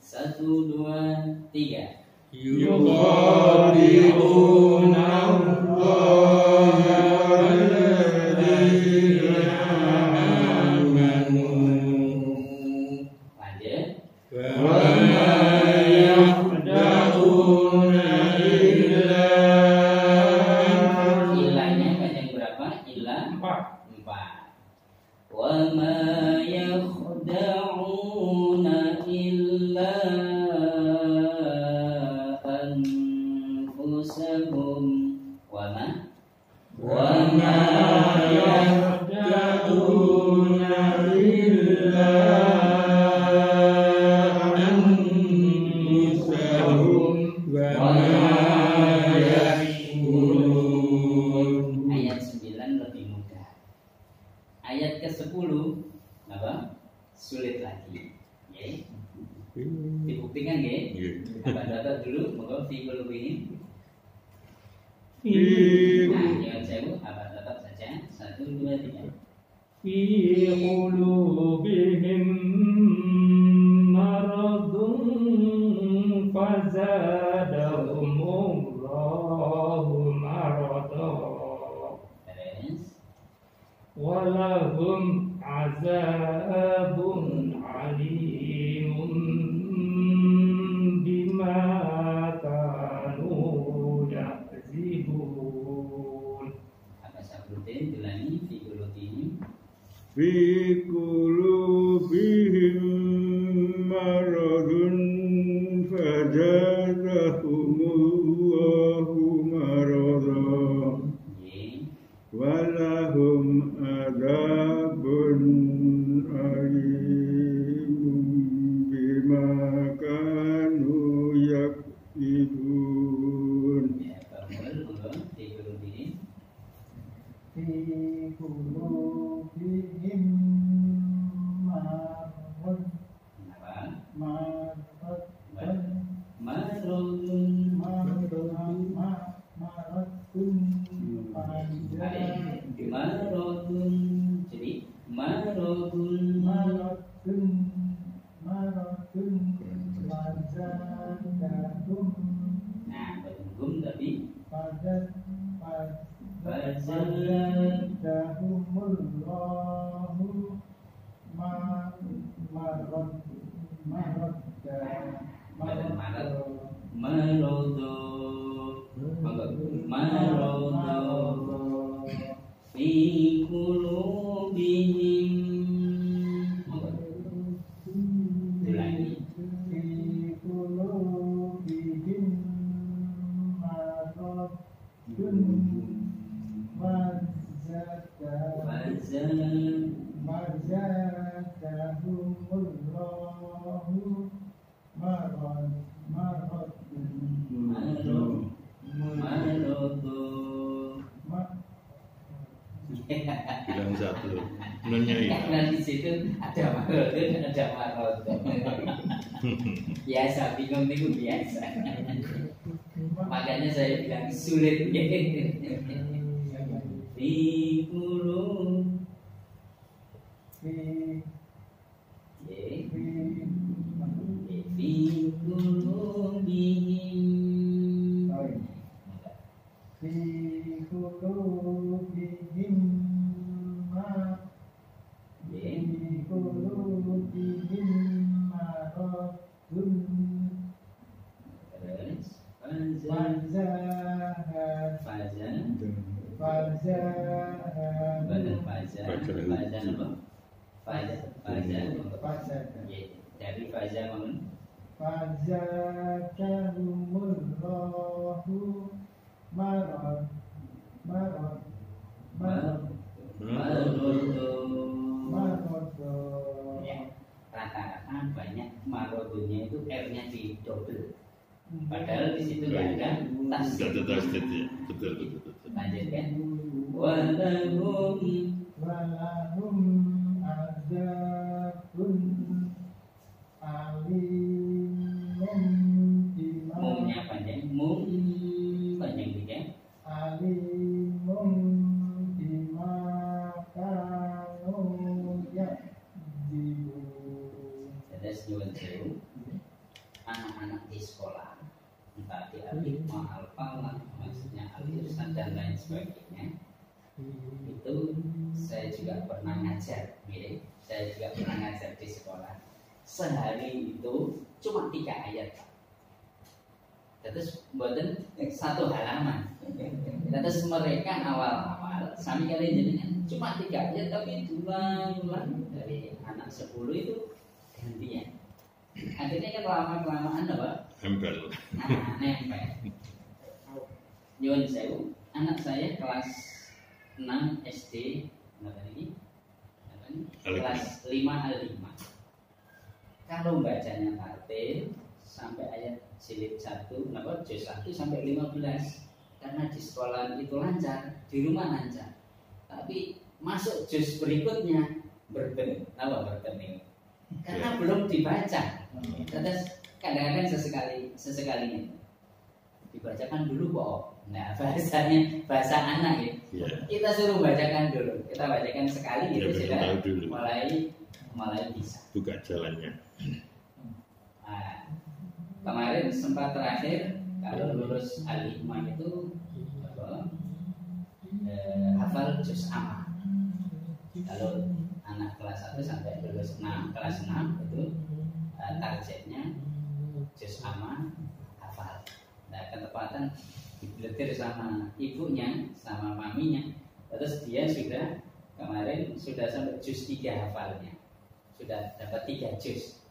[SPEAKER 1] 1 2 3
[SPEAKER 4] yukhadi'una Allaha walladzina amanu
[SPEAKER 1] lanjut
[SPEAKER 4] wa ma yakhda'una illa
[SPEAKER 1] ilahnya panjang berapa? Ilah 4 wa ma yakhda'una illa anfusahum wa ma
[SPEAKER 4] yakhda'una illa anfusahum wa ma yash'urun.
[SPEAKER 1] ayat 9 lebih mudah. Ayat ke-10 apa? Sulit lagi. Oke. Dibuktikan nggih?
[SPEAKER 3] Nggih.
[SPEAKER 1] Abang data dulu, moga fi qulubihim.
[SPEAKER 5] Fi
[SPEAKER 1] Nah, jangan sewu, abang tetap saja. 1 2 3
[SPEAKER 4] fi qulubihim maradun fazadahumullahu maradan
[SPEAKER 1] Terus
[SPEAKER 4] walahum azabun alimun bima kanu yakzibun.
[SPEAKER 1] apa sabrutin bilani fi qulubihim
[SPEAKER 5] fi qulubihim maradun fazadahumullahu maradan
[SPEAKER 1] nggih.
[SPEAKER 5] walahum adzabun alimun bima kanu yaksibun.
[SPEAKER 1] Ya, Bapak, moga fi qulubihim
[SPEAKER 2] Fi qulubihim maradun
[SPEAKER 1] apa?
[SPEAKER 2] maradun
[SPEAKER 1] Maradun maradun jadi maradun nah bertunggu
[SPEAKER 2] Fazadahumullahu
[SPEAKER 1] Marodo fi qulubihim Dilani
[SPEAKER 2] fi qulubihim maradun Fazadahumullahu maradun
[SPEAKER 3] Bilang satu. Nonnya
[SPEAKER 1] karena
[SPEAKER 3] hilang.
[SPEAKER 1] di situ ada marodun, ada marodon. Biasa, bingung itu biasa. Makanya saya bilang sulit. Fi qulub fi qulubihim
[SPEAKER 2] fi qulubihim maradun
[SPEAKER 1] Dari faza bangun
[SPEAKER 2] Fazadahumullahu maradun
[SPEAKER 1] ya, rata-rata banyak marodonnya itu R-nya di double. Padahal di situ nggak ada tas.
[SPEAKER 3] Betul ya. Betul.
[SPEAKER 1] Lanjutkan. Walahum
[SPEAKER 2] walahum azabun alimun bima
[SPEAKER 1] mumnya panjang, mum panjang juga.
[SPEAKER 2] alimun bima kanu yakzibun.
[SPEAKER 1] Ada nyuwun sewu. Anak-anak di sekolah, entah di alif al-falah, maksudnya al-irsan dan lain sebagainya. Itu saya juga pernah ngajar, saya juga pernah ngajar di sekolah. Sehari itu cuma 3 ayat, Pak. Terus buatan 1 halaman. Terus mereka awal-awal sami kalian jadinya cuma 3 ayat, tapi ulang-ulang dari anak 10 itu gantian. Akhirnya kan lama-kelamaan apa?
[SPEAKER 3] Nempel.
[SPEAKER 1] Nempel. Nyuwun sewu, anak saya kelas 6 SD, kelas 5 Al5. Kalau bacanya tartil sampai ayat jilid 1, juz 1 sampai 15. Karena di sekolah itu lancar, di rumah lancar. Tapi masuk juz berikutnya berben ini. Karena belum dibaca. Terus kadang-kadang sesekalinya dibacakan dulu kok. Nah, bahasa anak ya. Kita suruh bacakan dulu. Kita bacakan sekali gitu sudah mulai bisa.
[SPEAKER 3] Buka jalannya.
[SPEAKER 1] Nah, kemarin sempat terakhir kalau lulus al-hikmah itu hafal juz amma. Kalau anak kelas 1 sampai lulus kelas 6 itu targetnya juz amma hafal. Nah, ketepatan dibeletir sama ibunya, sama maminya. Terus dia kemarin sudah sampai juz 3 hafalnya. Sudah dapat 3 juz.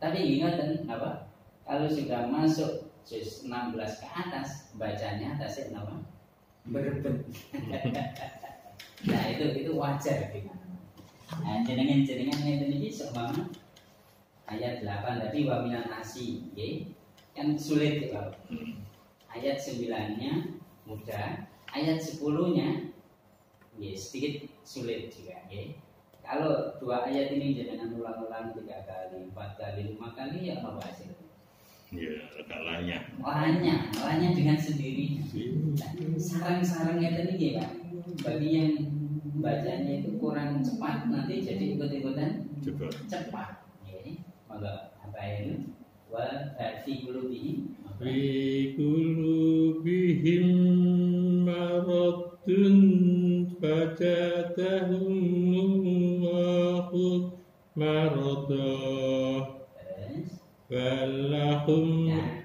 [SPEAKER 1] Tapi ingat apa? Kalau sudah masuk juz 16 ke atas, bacanya atasnya apa? Berbet. Nah, itu wajar gimana? Nah, jenengan ini seumpama ayat 8 tadi wa minan nasi, kan sulit ya, Pak. Ayat 9-nya mudah, ayat 10-nya sedikit sulit juga, Kalau 2 ayat ini jangan ulang-ulang 3 kali, 4 kali, 5 kali ya apa hasil?
[SPEAKER 3] Ya, agak lanya.
[SPEAKER 1] Lanya dengan sendirinya. Nah, sarang-sarangnya tadi ya, Pak. Bagi yang bacanya itu kurang cepat, nanti jadi ikut-ikutan cepat. Maka apa ini? Wa fi qulubihim
[SPEAKER 5] Fi qulubihim maradun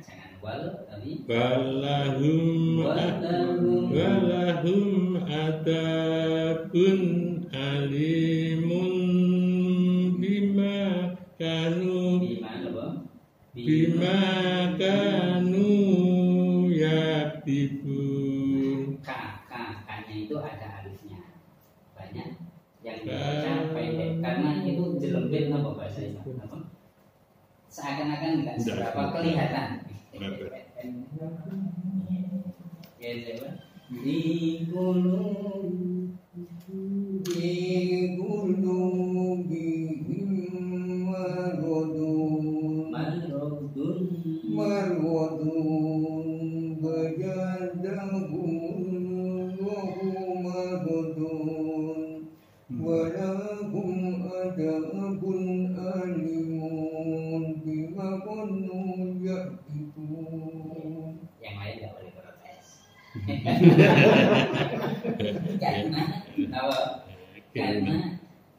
[SPEAKER 1] jangan wal tapi
[SPEAKER 3] walahum adabun alimun bima kanu yaktibun.
[SPEAKER 1] K-nya itu ada alifnya. Banyak yang dibaca pendek karena itu jelempit apa bahasa Islam apa? Seakan-akan enggak seberapa kelihatan. Ya, coba. Di qulubihim maradun badadahum maradun walahum adabun alimun bima kanu yaktibun. Yang lain tidak boleh protes. Karena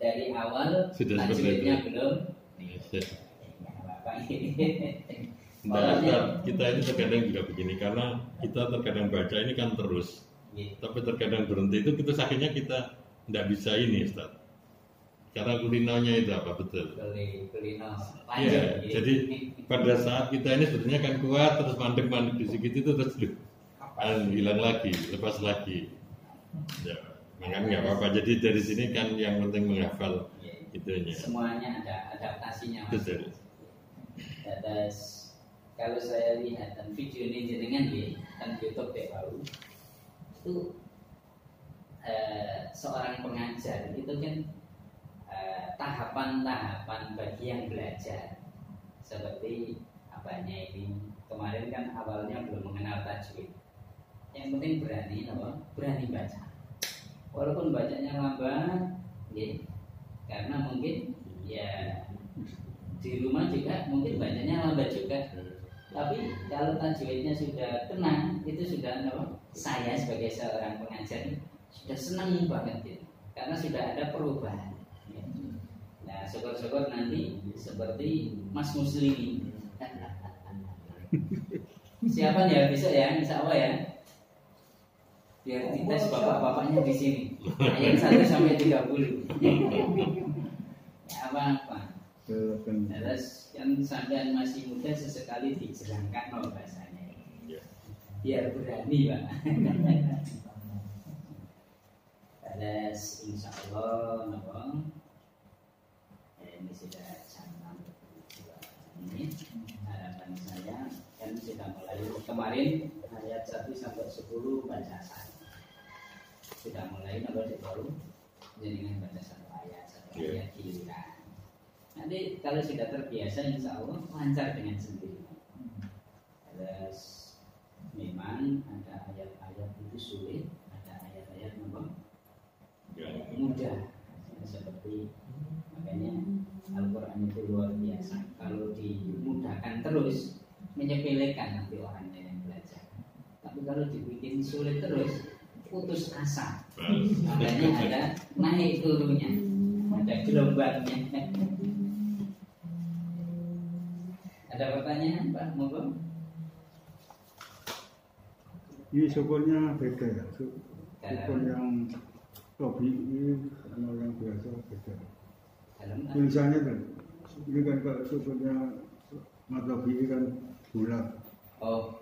[SPEAKER 1] dari awal tajwidnya belum.
[SPEAKER 3] Nah, kita ini terkadang juga begini karena kita terkadang baca ini kan terus, tapi terkadang berhenti itu kita sakitnya kita tidak bisa ini, Ustaz. Karena kulinonya itu apa betul?
[SPEAKER 1] Kulino.
[SPEAKER 3] Iya, jadi pada saat kita ini sebetulnya kan kuat terus mandek-mandek di segitu itu terus hilang lagi, lepas lagi. Ya, makanya nggak apa-apa. Jadi dari sini kan yang penting menghafal itunya.
[SPEAKER 1] Semuanya ada adaptasinya.
[SPEAKER 3] Betul.
[SPEAKER 1] Terus kalau saya lihat dan video ini jenengan dan YouTube baru itu seorang pengajar itu kan tahapan-tahapan bagi yang belajar seperti apanya ini kemarin kan awalnya belum mengenal tajwid. Yang penting berani baca walaupun bacanya lambat karena mungkin ya di rumah juga mungkin bacanya lambat juga. Tapi kalau tajwidnya sudah kena, itu sudah saya sebagai seorang pengajar sudah senang banget karena sudah ada perubahan. Nah, syukur-syukur nanti seperti Mas Muslim. Siapa ya besok ya, insya Allah ya. Biar dites bapak-bapaknya di sini. Ayat 1 sampai 30. Ya apa-apa. Terus yang sampean masih muda sesekali dijerangkan bahasanya. Biar berani, Pak. Terus insya Allah ini sudah jam 6 ini harapan saya kan sudah mulai kemarin ayat 1 sampai 10 baca satu sudah mulai baru dengan baca satu ayat giliran. Nanti kalau sudah terbiasa insya Allah lancar dengan sendirinya. Terus memang ada ayat-ayat itu sulit, ada ayat-ayat memang mudah. Seperti makanya Al-Quran itu luar biasa. Kalau dimudahkan terus menyepelekan nanti orangnya yang belajar. Tapi kalau dibikin sulit terus putus asa. Makanya ada naik turunnya, ada gelombangnya. Ada pertanyaan Pak? Monggo.
[SPEAKER 5] Ini syukurnya beda ya. Syukur yang tabi'i sama yang biasa beda. Tulisannya kan, ini kan kalau syukurnya tabi'i kan bulat.
[SPEAKER 1] Oh,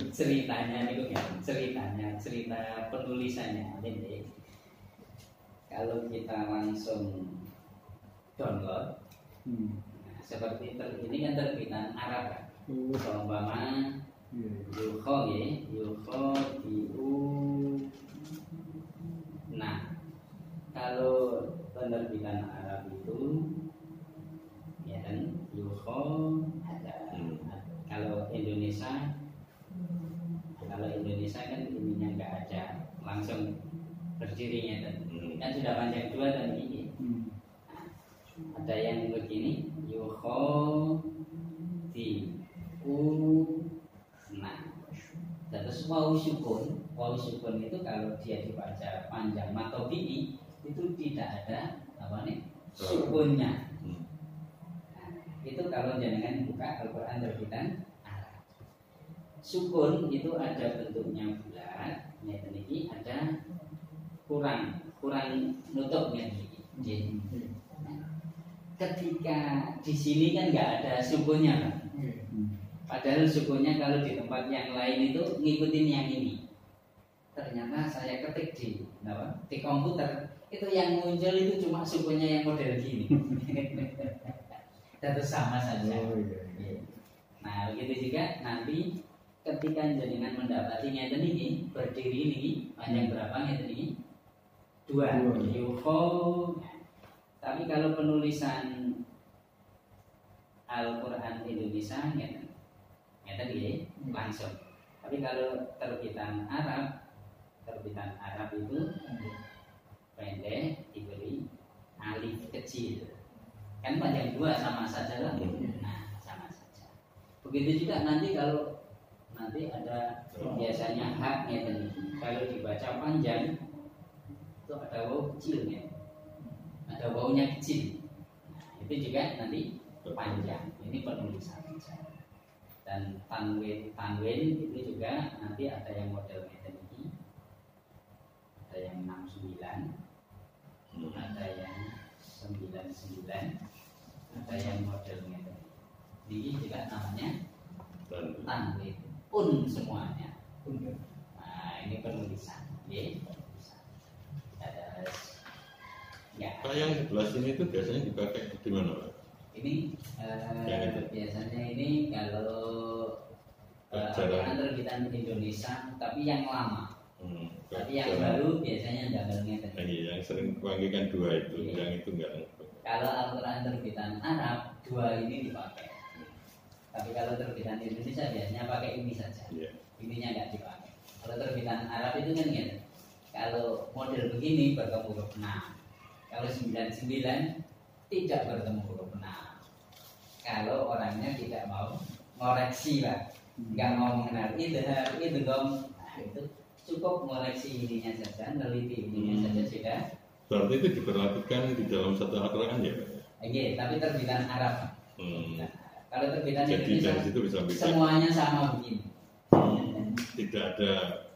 [SPEAKER 1] ceritanya itu kan, cerita penulisannya. Kalau kita langsung download. Seperti ini kan terbitan Arab kan. Seumpama yukho diu. Nah, kalau penerbitan Arab itu ya kan yukho ada. Kalau Indonesia kan ininya nggak ada langsung berdirinya kan sudah panjang dua dan ini. Ada yang begini yukho di terus waw sukun itu kalau dia dibaca panjang matobi'i itu tidak ada sukunnya. Itu kalau jenengan buka Al-Quran terbitan Arab. Sukun itu ada bentuknya bulat, ngeten iki ada kurang nutup ngeten iki. Ketika di sini kan nggak ada sukunnya kan? Padahal sukunnya kalau di tempat yang lain itu ngikutin yang ini. Ternyata saya ketik di komputer itu yang muncul itu cuma sukunya yang model gini. Terus sama saja. Nah begitu juga nanti ketika jenengan mendapati ngeten iki berdiri ini panjang berapa ngeten iki 2 UFO. Tapi kalau penulisan Al-Quran Indonesia ngeten iki langsung. Tapi kalau terbitan Arab itu pendek diberi alif kecil. Kan panjang 2 sama saja lah. Nah, sama saja. Begitu juga nanti kalau ada biasanya hak ngeten iki. Kalau dibaca panjang itu ada waw kecilnya. Ada wawnya kecil. Nah, itu juga nanti panjang. Ini penulisan saja. Dan tanwin itu juga nanti ada yang model ngeten iki. Ada yang 69, ada yang 99, ada yang model ngeten. Ini juga namanya tanwin. Semuanya. Nah, ini penulisan. Ya.
[SPEAKER 3] Pak yang sebelah sini itu biasanya dipakai di mana, Pak?
[SPEAKER 1] Ini biasanya ini kalau terbitan Indonesia, tapi yang lama. Tapi yang baru biasanya dagelnya tadi.
[SPEAKER 3] Yang sering dipanggilkan 2 itu, yang itu enggak.
[SPEAKER 1] Kalau Al-Quran terbitan Arab 2 ini dipakai. Tapi kalau terbitan Indonesia biasanya pakai ini saja. Ininya enggak dipakai. Kalau terbitan Arab itu kan gitu. Kalau model begini bertemu huruf 6. Kalau 99 tidak bertemu huruf 6. Kalau orangnya tidak mau ngoreksi lah, nggak mau mengenal itu dong. Nah, itu cukup ngoreksi ininya saja, neliti ininya saja sudah.
[SPEAKER 3] Berarti itu diperlakukan di dalam satu Al-Quran ya, Pak?
[SPEAKER 1] Iya, tapi terbitan Arab. Nah, kalau terbitan
[SPEAKER 3] Indonesia
[SPEAKER 1] bisa semuanya sama begini.
[SPEAKER 3] Tidak ada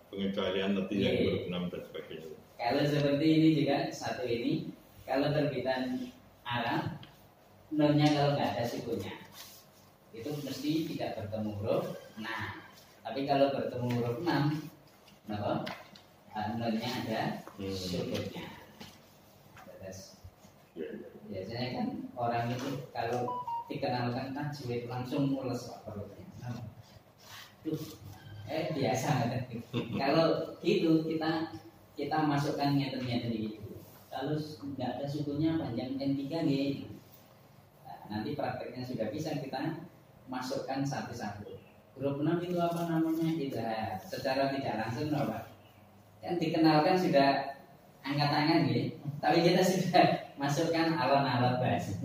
[SPEAKER 3] pengecualian nanti yang huruf 6 dan sebagainya.
[SPEAKER 1] Kalau seperti ini juga satu ini, kalau terbitan Arab, nonnya kalau nggak ada sukunya, itu mesti tidak bertemu huruf. Nah, tapi kalau bertemu huruf 6, nonnya ada sukunya. Terus biasanya kan orang itu kalau dikenalkan tajwid langsung mules perutnya. Biasa. Kalau gitu kita masukkan ngeten-ngeten gitu. Kalau nggak ada sukunya panjang N3 nih. Nanti prakteknya sudah bisa kita masukkan satu-satu. Huruf 6 itu apa namanya? Idhar. Secara tidak langsung apa? Yang dikenalkan sudah angkat tangan gitu. Tapi kita sudah masukkan alon-alon bahasa.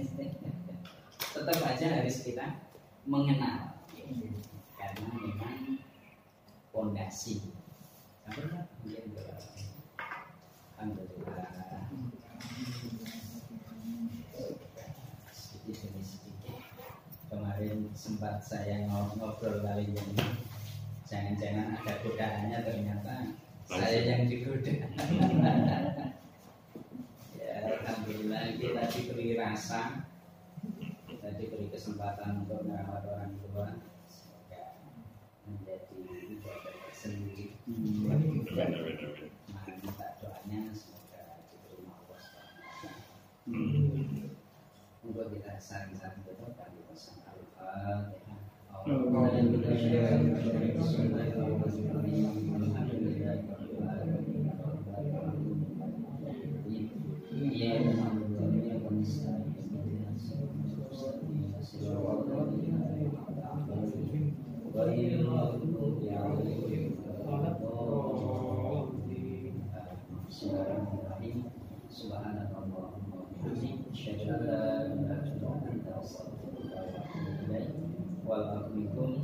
[SPEAKER 1] Tetap aja harus kita mengenal. Karena memang fondasi. Alhamdulillah. Sedikit. Kemarin sempat saya ngobrol kali ini. Jangan-jangan ada godaannya, ternyata saya yang digoda. Ya, alhamdulillah kita diberi rasa, kita diberi kesempatan untuk merawat orang tua. Semoga menjadi ibadah tersendiri. Minta doanya semoga diterima Allah SWT. Untuk kita saling-saling tutup kami pesan Al-Fatihah.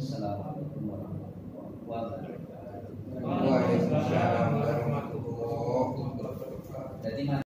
[SPEAKER 1] Assalamualaikum warahmatullahi wabarakatuh.
[SPEAKER 6] Waalaikumsalam warahmatullahi wabarakatuh.
[SPEAKER 1] Jadi